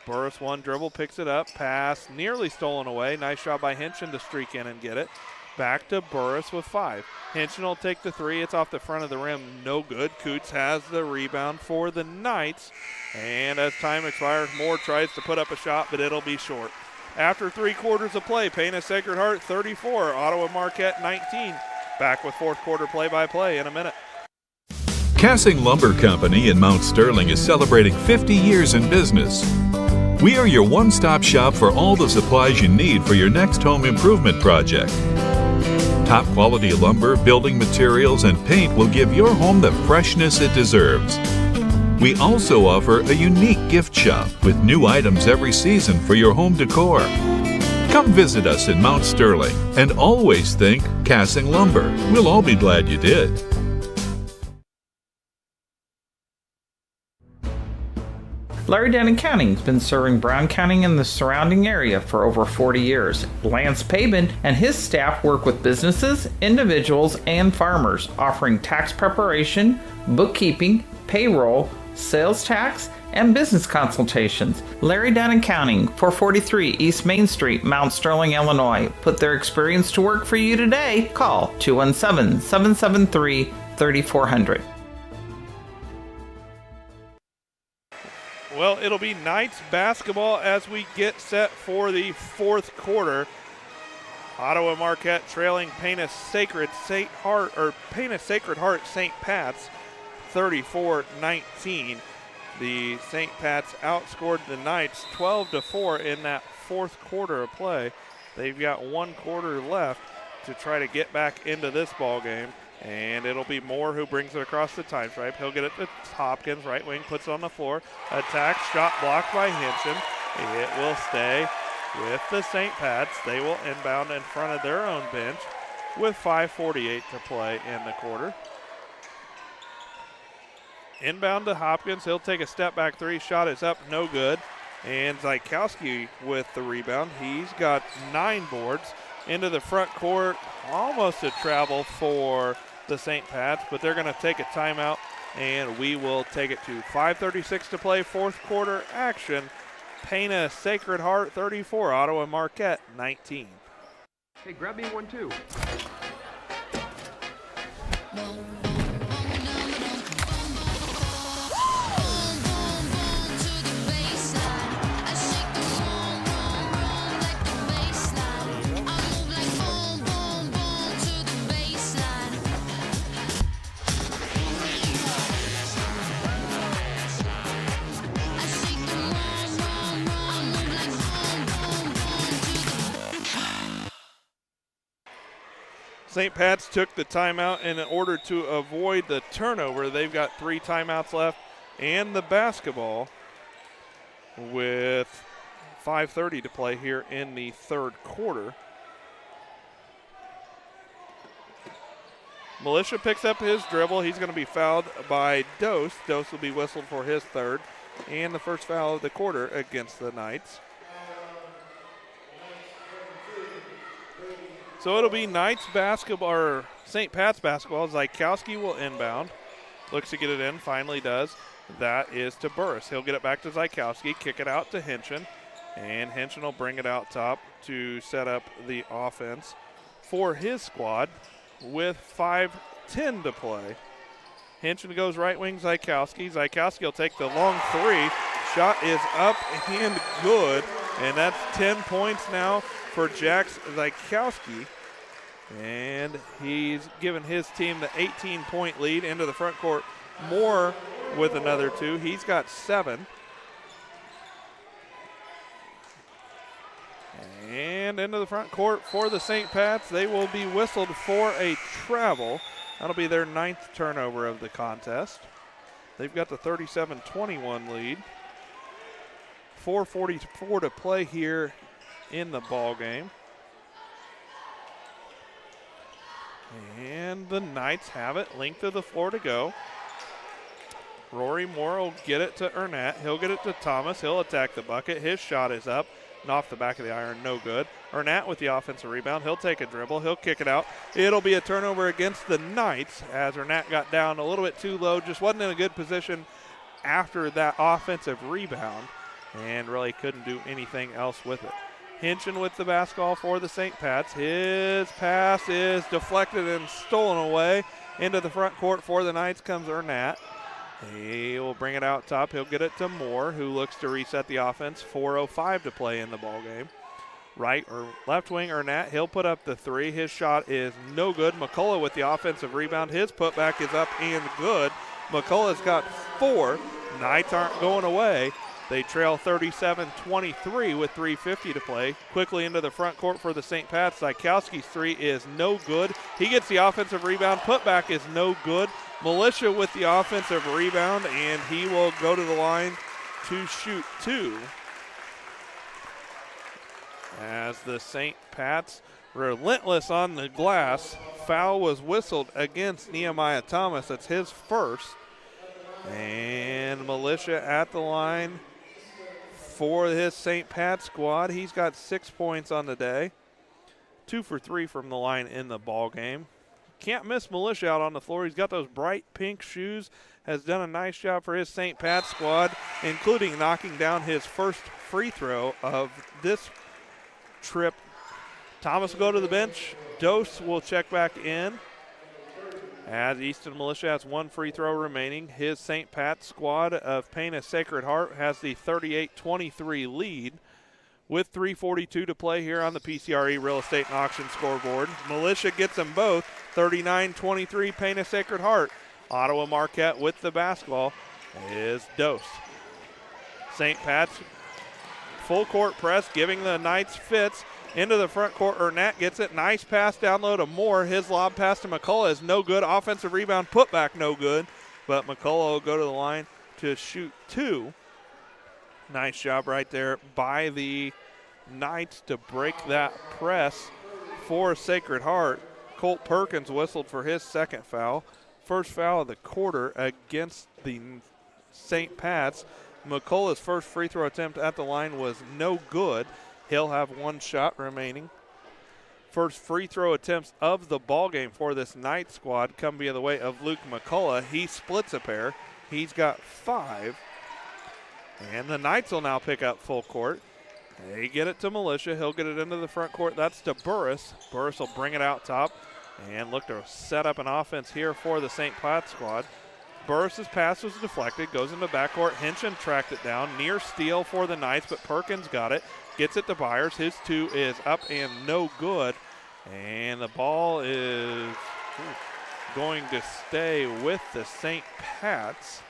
Burris one dribble, picks it up. Pass nearly stolen away. Nice shot by Hinchin to streak in and get it. Back to Burris with 5. Hinchin will take the three. It's off the front of the rim. No good. Coots has the rebound for the Knights. And as time expires, Moore tries to put up a shot, but it'll be short. After 3 quarters of play, Pana Sacred Heart 34, Ottawa Marquette 19. Back with fourth quarter play-by-play in a minute. Cassing Lumber Company in Mount Sterling is celebrating 50 years in business. We are your one-stop shop for all the supplies you need for your next home improvement project. Top quality lumber, building materials, and paint will give your home the freshness it deserves. We also offer a unique gift shop with new items every season for your home decor. Come visit us in Mount Sterling and always think Cassing Lumber. We'll all be glad you did. Larry Denton Accounting has been serving Brown County and the surrounding area for over 40 years. Lance Pabin and his staff work with businesses, individuals, and farmers, offering tax preparation, bookkeeping, payroll, sales tax, and business consultations. Larry Denton Accounting, 443 East Main Street, Mount Sterling, Illinois. Put their experience to work for you today. Call 217-773-3400. Well, it'll be Knights basketball as we get set for the fourth quarter. Ottawa Marquette trailing Pana Sacred Heart St. Pat's 34-19. The St. Pat's outscored the Knights 12-4 in that fourth quarter of play. They've got 1 quarter left to try to get back into this ball game. And it'll be Moore who brings it across the time stripe. He'll get it to Hopkins, right wing, puts it on the floor. Attack, shot blocked by Hinchin. It will stay with the St. Pat's. They will inbound in front of their own bench with 5:48 to play in the quarter. Inbound to Hopkins. He'll take a step back three. Shot is up, no good. And Zykowski with the rebound. He's got 9 boards into the front court. Almost a travel for the St. Pat's, but they're going to take a timeout, and we will take it to 5:36 to play, fourth quarter action. Pana Sacred Heart 34, Ottawa Marquette 19. Hey, grab me 1 too. St. Pat's took the timeout in order to avoid the turnover. They've got 3 timeouts left and the basketball with 5:30 to play here in the third quarter. Militia picks up his dribble. He's going to be fouled by Dose. Dose will be whistled for his third and the first foul of the quarter against the Knights. So it'll be Knights basketball, or St. Pat's basketball. Zykowski will inbound. Looks to get it in, finally does. That is to Burris. He'll get it back to Zykowski, kick it out to Henson, and Henson will bring it out top to set up the offense for his squad with 5:10 to play. Henson goes right wing, Zykowski. Zykowski will take the long 3. Shot is up and good, and that's 10 points now for Jax Zykowski. And he's given his team the 18-point lead into the front court. Moore with another 2. He's got 7. And into the front court for the St. Pat's. They will be whistled for a travel. That'll be their 9th turnover of the contest. They've got the 37-21 lead. 4:44 to play here in the ball game. And the Knights have it. Length of the floor to go. Rory Moore will get it to Ernat. He'll get it to Thomas. He'll attack the bucket. His shot is up and off the back of the iron. No good. Ernat with the offensive rebound. He'll take a dribble. He'll kick it out. It'll be a turnover against the Knights as Ernat got down a little bit too low. Just wasn't in a good position after that offensive rebound and really couldn't do anything else with it. Henson with the basketball for the St. Pat's. His pass is deflected and stolen away. Into the front court for the Knights comes Ernat. He will bring it out top. He'll get it to Moore, who looks to reset the offense. 4:05 to play in the ball game. Right or left wing Ernat. He'll put up the 3. His shot is no good. McCullough with the offensive rebound. His putback is up and good. McCullough's got 4. Knights aren't going away. They trail 37-23 with 3:50 to play. Quickly into the front court for the St. Pat's. Zykowski's 3 is no good. He gets the offensive rebound. Putback is no good. Militia with the offensive rebound, and he will go to the line to shoot 2. As the St. Pat's relentless on the glass. Foul was whistled against Nehemiah Thomas. That's his first. And Militia at the line for his St. Pat squad. He's got 6 points on the day. 2 for 3 from the line in the ball game. Can't miss Militia out on the floor. He's got those bright pink shoes. Has done a nice job for his St. Pat squad, including knocking down his first free throw of this trip. Thomas will go to the bench. Dose will check back in. As Easton Militia has 1 free throw remaining. His St. Pat squad of Pana Sacred Heart has the 38-23 lead with 3:42 to play here on the PCRE Real Estate and Auction scoreboard. Militia gets them both. 39-23 Pana Sacred Heart. Ottawa Marquette with the basketball is Dose. St. Pat's full court press, giving the Knights fits. Into the front court, Ernat gets it. Nice pass down low to Moore. His lob pass to McCullough is no good. Offensive rebound, putback no good. But McCullough will go to the line to shoot 2. Nice job right there by the Knights to break that press for Sacred Heart. Colt Perkins whistled for his second foul. First foul of the quarter against the St. Pat's. McCullough's first free throw attempt at the line was no good. He'll have 1 shot remaining. First free throw attempts of the ball game for this Knight squad come via the way of Luke McCullough. He splits a pair. He's got 5. And the Knights will now pick up full court. They get it to Militia. He'll get it into the front court. That's to Burris. Burris will bring it out top and look to set up an offense here for the St. Pat squad. Burris's pass was deflected, goes into backcourt. Henson tracked it down. Near steal for the Knights, but Perkins got it. Gets it to Byers. His 2 is up and no good. And the ball is going to stay with the St. Pat's,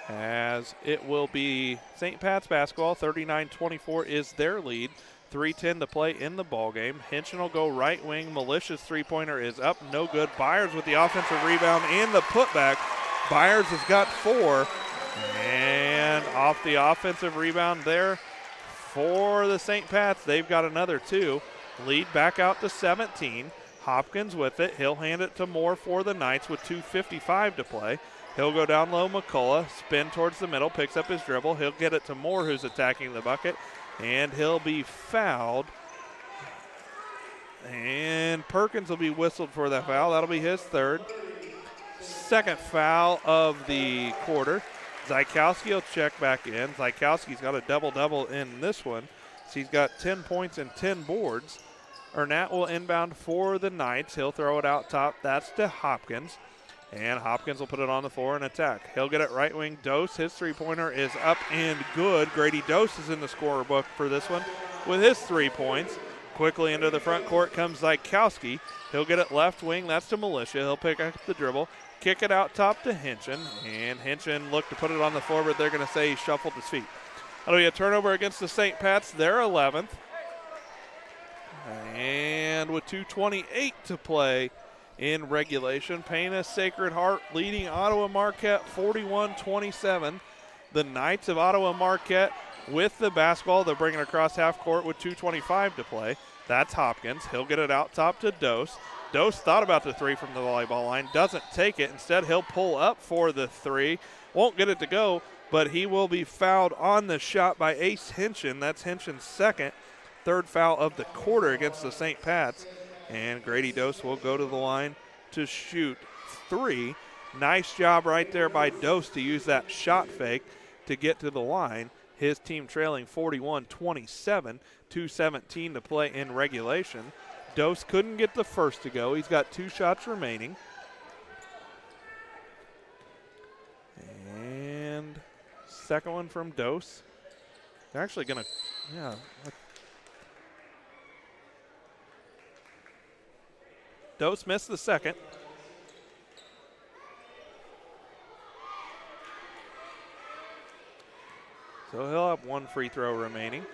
as it will be St. Pat's basketball. 39-24 is their lead. 3:10 to play in the ball game. Hinchin will go right wing. Militia's three-pointer is up, no good. Byers with the offensive rebound and the putback. Byers has got 4. And off the offensive rebound there for the St. Pat's, they've got another 2. Lead back out to 17. Hopkins with it. He'll hand it to Moore for the Knights with 2:55 to play. He'll go down low, McCullough, spin towards the middle, picks up his dribble. He'll get it to Moore, who's attacking the bucket, and he'll be fouled. And Perkins will be whistled for that foul. That'll be his 3rd. 2nd foul of the quarter. Zykowski will check back in. Zykowski's got a double-double in this one. So he's got 10 points and 10 boards. Ernat will inbound for the Knights. He'll throw it out top. That's to Hopkins. And Hopkins will put it on the floor and attack. He'll get it right wing. Dose, his three-pointer is up and good. Grady Dose is in the scorer book for this one with his 3 points. Quickly into the front court comes Zykowski. He'll get it left wing. That's to Militia. He'll pick up the dribble. Kick it out top to Hinchin. And Hinchin looked to put it on the floor, but they're going to say he shuffled his feet. That'll be a turnover against the St. Pat's. They're 11th. And with 2:28 to play in regulation, Pana Sacred Heart leading Ottawa Marquette 41-27. The Knights of Ottawa Marquette with the basketball. They're bringing it across half court with 2:25 to play. That's Hopkins. He'll get it out top to Dose. Dose thought about the 3 from the volleyball line. Doesn't take it. Instead, he'll pull up for the 3. Won't get it to go, but he will be fouled on the shot by Ace Hinchin. That's Hinchin's 2nd. 3rd foul of the quarter against the St. Pat's. And Grady Dose will go to the line to shoot 3. Nice job right there by Dose to use that shot fake to get to the line. His team trailing 41-27, 2:17 to play in regulation. Dose couldn't get the first to go. He's got 2 shots remaining. And second one from Dose. They're actually going to, yeah. Dose missed the second. So he'll have 1 free throw remaining.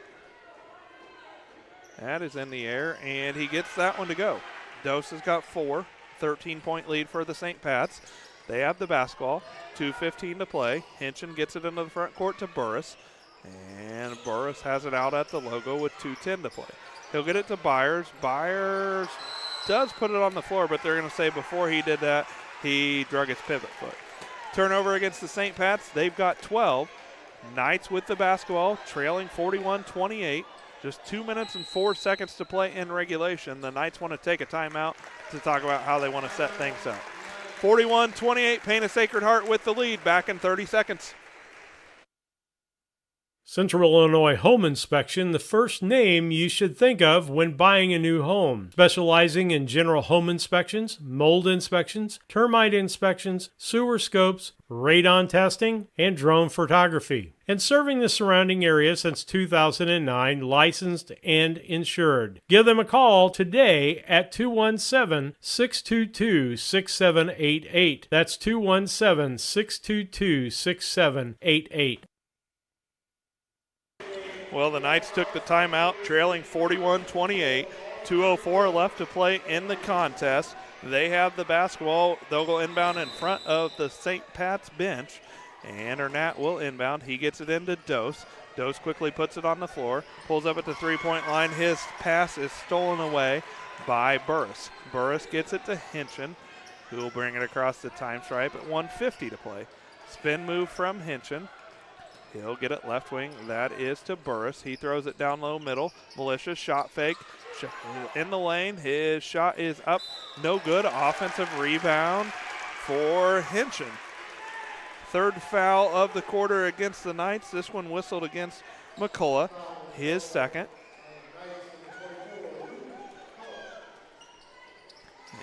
That is in the air, and he gets that one to go. Dose has got 4, 13-point lead for the St. Pat's. They have the basketball, 2:15 to play. Hinchin gets it into the front court to Burris, and Burris has it out at the logo with 2:10 to play. He'll get it to Byers. Byers does put it on the floor, but they're going to say before he did that, he drug his pivot foot. Turnover against the St. Pat's. They've got 12. Knights with the basketball, trailing 41-28. Just 2 minutes and 4 seconds to play in regulation. The Knights want to take a timeout to talk about how they want to set things up. 41-28, Pana Sacred Heart with the lead. Back in 30 seconds. Central Illinois Home Inspection, the first name you should think of when buying a new home. Specializing in general home inspections, mold inspections, termite inspections, sewer scopes, radon testing, and drone photography. And serving the surrounding area since 2009, licensed and insured. Give them a call today at 217-622-6788. That's 217-622-6788. Well, the Knights took the timeout, trailing 41-28. 2:04 left to play in the contest. They have the basketball. They'll go inbound in front of the St. Pat's bench. And Ernat will inbound. He gets it into Dose. Dose quickly puts it on the floor, pulls up at the three-point line. His pass is stolen away by Burris. Burris gets it to Hinchin, who will bring it across the time stripe at 1:50 to play. Spin move from Hinchin. He'll get it left wing. That is to Burris. He throws it down low middle. Militia shot fake. In the lane. His shot is up. No good. Offensive rebound for Hinchin. 3rd foul of the quarter against the Knights. This one whistled against McCullough. His 2nd.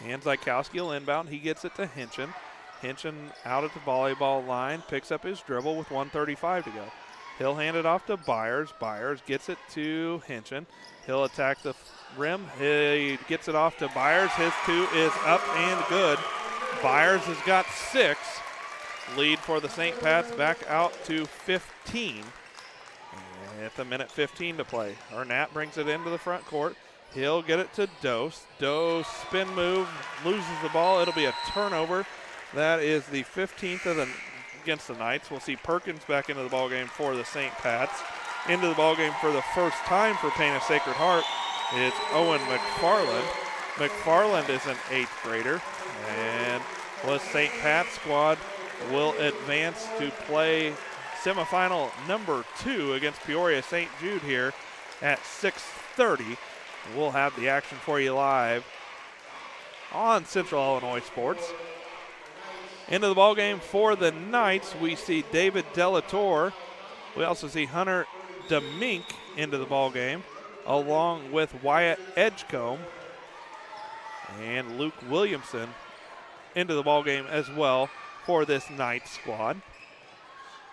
And Zykowski will inbound. He gets it to Hinchin. Hinchin out at the volleyball line, picks up his dribble with 1:35 to go. He'll hand it off to Byers. Byers gets it to Hinchin. He'll attack the rim. He gets it off to Byers. His 2 is up and good. Byers has got 6. Lead for the St. Pat's back out to 15. At the minute 15 to play. Arnett brings it into the front court. He'll get it to Dose. Dose spin move, loses the ball. It'll be a turnover. That is the 15th against the Knights. We'll see Perkins back into the ballgame for the St. Pats. Into the ballgame for the first time for Pana Sacred Heart is Owen McFarland. McFarland is an 8th grader. And the St. Pat squad will advance to play semifinal number 2 against Peoria St. Jude here at 6:30. We'll have the action for you live on Central Illinois Sports. Into the ballgame for the Knights, we see David Delatorre. We also see Hunter Demink into the ballgame, along with Wyatt Edgecombe and Luke Williamson into the ballgame as well for this Knights squad.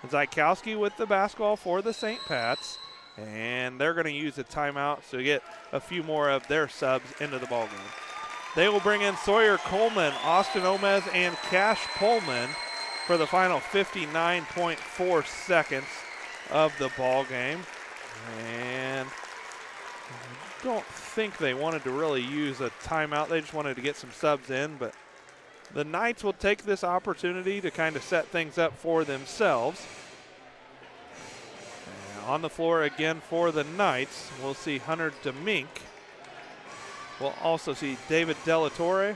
Zykowski with the basketball for the St. Pats, and they're going to use a timeout to get a few more of their subs into the ballgame. They will bring in Sawyer Coleman, Austin Omez, and Cash Pullman for the final 59.4 seconds of the ballgame. And I don't think they wanted to really use a timeout. They just wanted to get some subs in, but the Knights will take this opportunity to kind of set things up for themselves. And on the floor again for the Knights, we'll see Hunter Demink. We'll also see David Delatorre,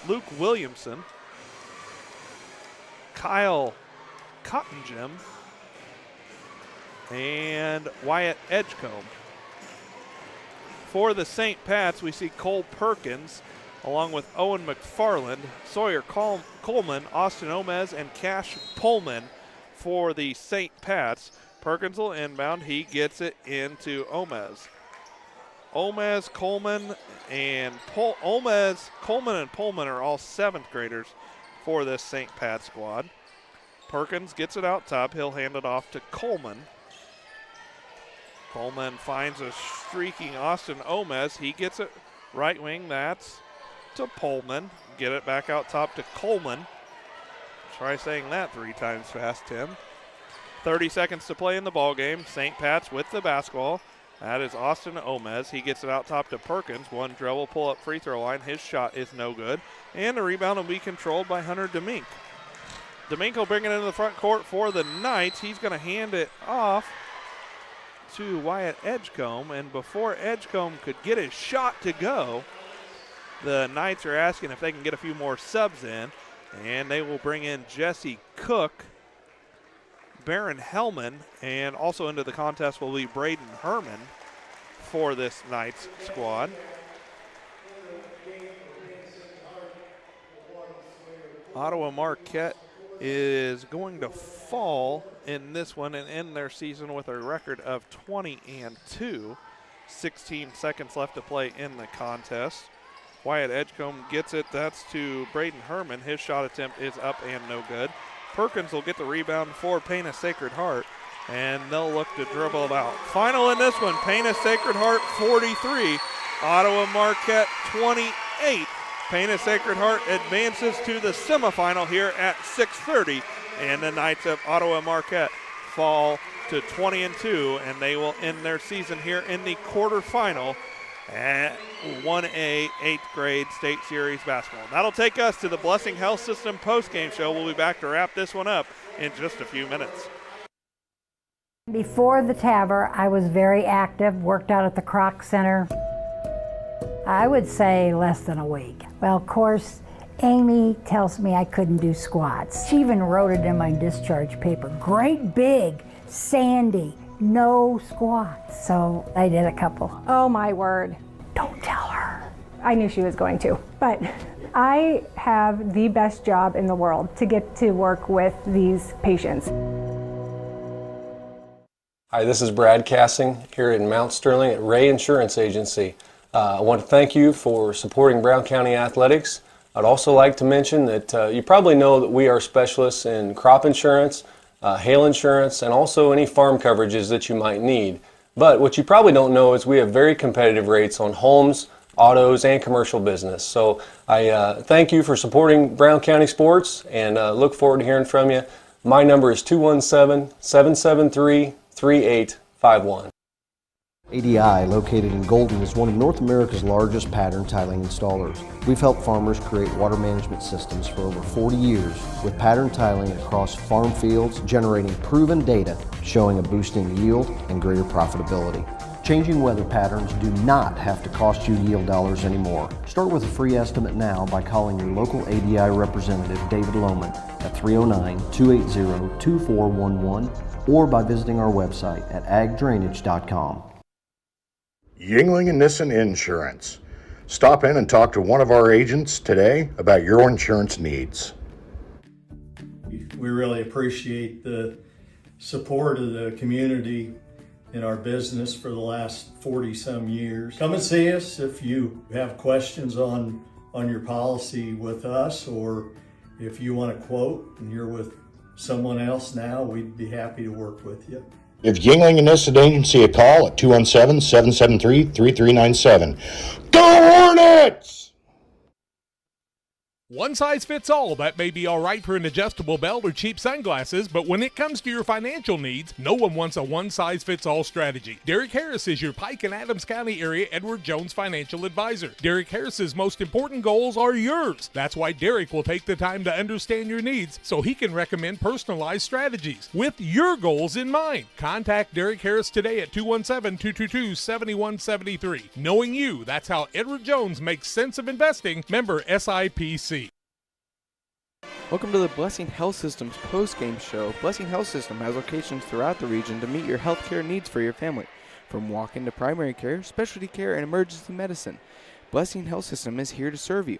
Luke Williamson, Kyle Cottingem, and Wyatt Edgecombe. For the St. Pats, we see Cole Perkins, along with Owen McFarland, Sawyer Coleman, Austin Omez, and Cash Pullman for the St. Pats. Perkins will inbound. He gets it into Omez. Omez, Coleman, and Coleman and Pullman are all 7th graders for this St. Pat squad. Perkins gets it out top. He'll hand it off to Coleman. Coleman finds a streaking Austin Omez. He gets it right wing. That's to Pullman. Get it back out top to Coleman. Try saying that 3 times fast, Tim. 30 seconds to play in the ballgame. St. Pat's with the basketball. That is Austin Omez. He gets it out top to Perkins. One dribble, pull up free throw line. His shot is no good. And the rebound will be controlled by Hunter Demink. Demink will bring it into the front court for the Knights. He's going to hand it off to Wyatt Edgecombe. And before Edgecombe could get his shot to go, the Knights are asking if they can get a few more subs in. And they will bring in Jesse Cook, Baron Hellman, and also into the contest will be Braden Herman for this Knights squad. Ottawa Marquette is going to fall in this one and end their season with a record of 20-2. 16 seconds left to play in the contest. Wyatt Edgecombe gets it. That's to Braden Herman. His shot attempt is up and no good. Perkins will get the rebound for Pana Sacred Heart, and they'll look to dribble about. Final in this one, Pana Sacred Heart 43, Ottawa Marquette 28. Pana Sacred Heart advances to the semifinal here at 6:30, and the Knights of Ottawa Marquette fall to 20-2, and they will end their season here in the quarterfinal at 1A 8th grade state series basketball. That'll take us to the Blessing Health System postgame show. We'll be back to wrap this one up in just a few minutes. Before the TAVR, I was very active, worked out at the Kroc Center. I would say less than a week. Well, of course, Amy tells me I couldn't do squats. She even wrote it in my discharge paper. Great big, Sandy, no squats. So I did a couple. Oh my word. Don't tell her. I knew she was going to, but I have the best job in the world to get to work with these patients. Hi, this is Brad Cassing here in Mount Sterling at Ray Insurance Agency. I want to thank you for supporting Brown County Athletics. I'd also like to mention that you probably know that we are specialists in crop insurance, hail insurance, and also any farm coverages that you might need. But what you probably don't know is we have very competitive rates on homes, autos, and commercial business. So I thank you for supporting Brown County sports and look forward to hearing from you. My number is 217-773 3851. ADI, located in Golden, is one of North America's largest pattern tiling installers. We've helped farmers create water management systems for over 40 years with pattern tiling across farm fields, generating proven data showing a boost in yield and greater profitability. Changing weather patterns do not have to cost you yield dollars anymore. Start with a free estimate now by calling your local ADI representative, David Lohman, at 309-280-2411 or by visiting our website at agdrainage.com. Yingling and Nissen Insurance. Stop in and talk to one of our agents today about your insurance needs. We really appreciate the support of the community in our business for the last 40-some years. Come and see us if you have questions on your policy with us, or if you want a quote and you're with someone else now, we'd be happy to work with you. Give Yingling and Nissen Agency a call at 217-773-3397. Go Hornets! One size fits all. That may be all right for an adjustable belt or cheap sunglasses, but when it comes to your financial needs, no one wants a one-size-fits-all strategy. Derek Harris is your Pike and Adams County area Edward Jones financial advisor. Derek Harris's most important goals are yours. That's why Derek will take the time to understand your needs so he can recommend personalized strategies with your goals in mind. Contact Derek Harris today at 217-222-7173. Knowing you, that's how Edward Jones makes sense of investing. Member SIPC. Welcome to the Blessing Health System's Postgame Show. Blessing Health System has locations throughout the region to meet your healthcare needs for your family. From walk-in to primary care, specialty care, and emergency medicine, Blessing Health System is here to serve you.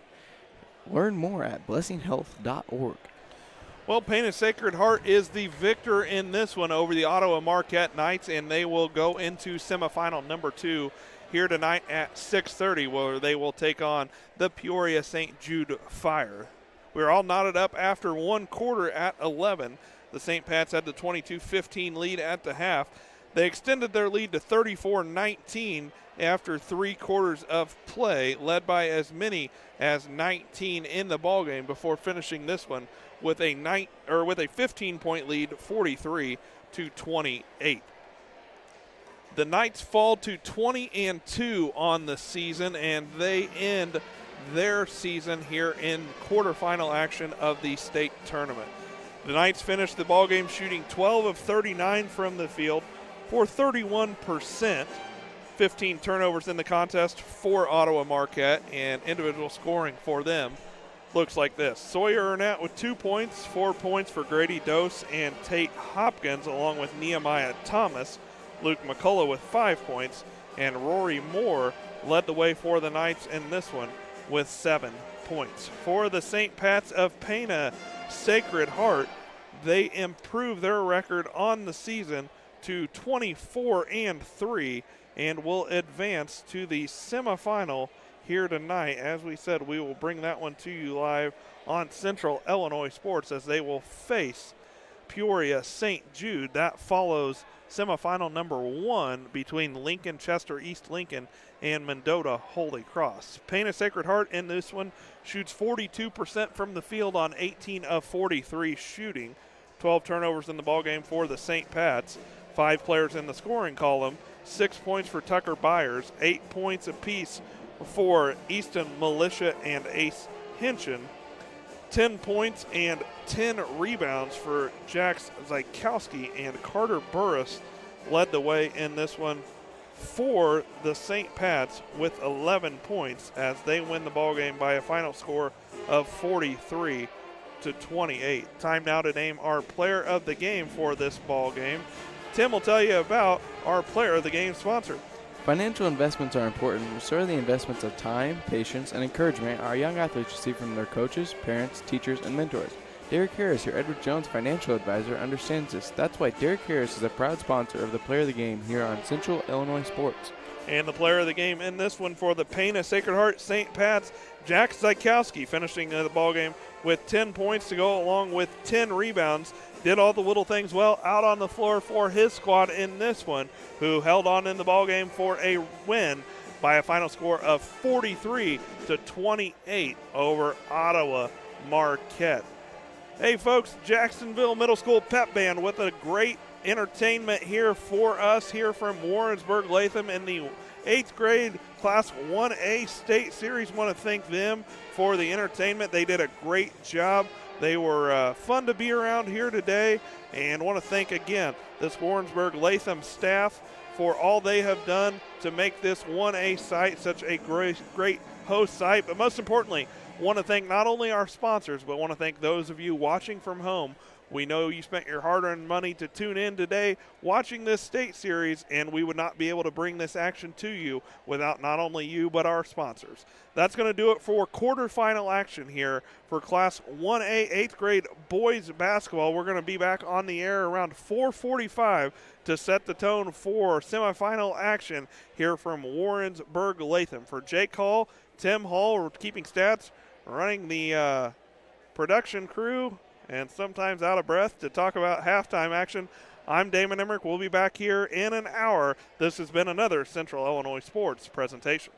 Learn more at blessinghealth.org. Well, Pana Sacred Heart is the victor in this one over the Ottawa Marquette Knights, and they will go into semifinal number 2 here tonight at 6:30, where they will take on the Peoria St. Jude Fire. We're all knotted up after one quarter at 11. The St. Pats had the 22-15 lead at the half. They extended their lead to 34-19 after 3 quarters of play, led by as many as 19 in the ballgame before finishing this one with a 15-point lead, 43-28. The Knights fall to 20-2 on the season, and they end their season here in quarterfinal action of the state tournament. The Knights finished the ballgame shooting 12 of 39 from the field for 31%. 15 turnovers in the contest for Ottawa Marquette, and individual scoring for them looks like this. Sawyer Arnett with 2 points, 4 points for Grady Dose and Tate Hopkins, along with Nehemiah Thomas. Luke McCullough with 5 points, and Rory Moore led the way for the Knights in this one with 7 points. For the St. Pats of Pana Sacred Heart, they improve their record on the season to 24-3 and will advance to the semifinal here tonight. As we said, we will bring that one to you live on Central Illinois Sports as they will face Peoria St. Jude. That follows semifinal number 1 between Lincoln Chester East Lincoln and Mendota Holy Cross. Pana Sacred Heart in this one shoots 42% from the field on 18 of 43 shooting. 12 turnovers in the ballgame for the St. Pats. 5 players in the scoring column. 6 points for Tucker Byers. 8 points apiece for Easton Militia and Ace Hinchin. 10 points and 10 rebounds for Jax Zykowski, and Carter Burris led the way in this one for the St. Pats with 11 points as they win the ballgame by a final score of 43-28. Time now to name our player of the game for this ballgame. Tim will tell you about our player of the game sponsor. Financial investments are important. So are the investments of time, patience, and encouragement our young athletes receive from their coaches, parents, teachers, and mentors. Derek Harris, your Edward Jones financial advisor, understands this. That's why Derek Harris is a proud sponsor of the Player of the Game here on Central Illinois Sports. And the player of the game in this one for the Pana Sacred Heart St. Pat's, Jack Zykowski, finishing the ballgame with 10 points to go along with 10 rebounds. Did all the little things well out on the floor for his squad in this one, who held on in the ballgame for a win by a final score of 43-28 over Ottawa Marquette. Hey folks, Jacksonville Middle School Pep Band with a great entertainment here for us here from Warrensburg Latham in the 8th grade Class 1A State Series. Want to thank them for the entertainment. They did a great job. They were fun to be around here today, and want to thank again this Warrensburg Latham staff for all they have done to make this 1A site such a great host site. But most importantly, want to thank not only our sponsors, but want to thank those of you watching from home. We know you spent your hard-earned money to tune in today watching this state series, and we would not be able to bring this action to you without not only you but our sponsors. That's going to do it for quarterfinal action here for Class 1A 8th grade boys basketball. We're going to be back on the air around 4:45 to set the tone for semifinal action here from Warrensburg Latham. For Jake Hall, Tim Hall, we're keeping stats, running the production crew, and sometimes out of breath to talk about halftime action. I'm Damon Emmerich. We'll be back here in an hour. This has been another Central Illinois Sports presentation.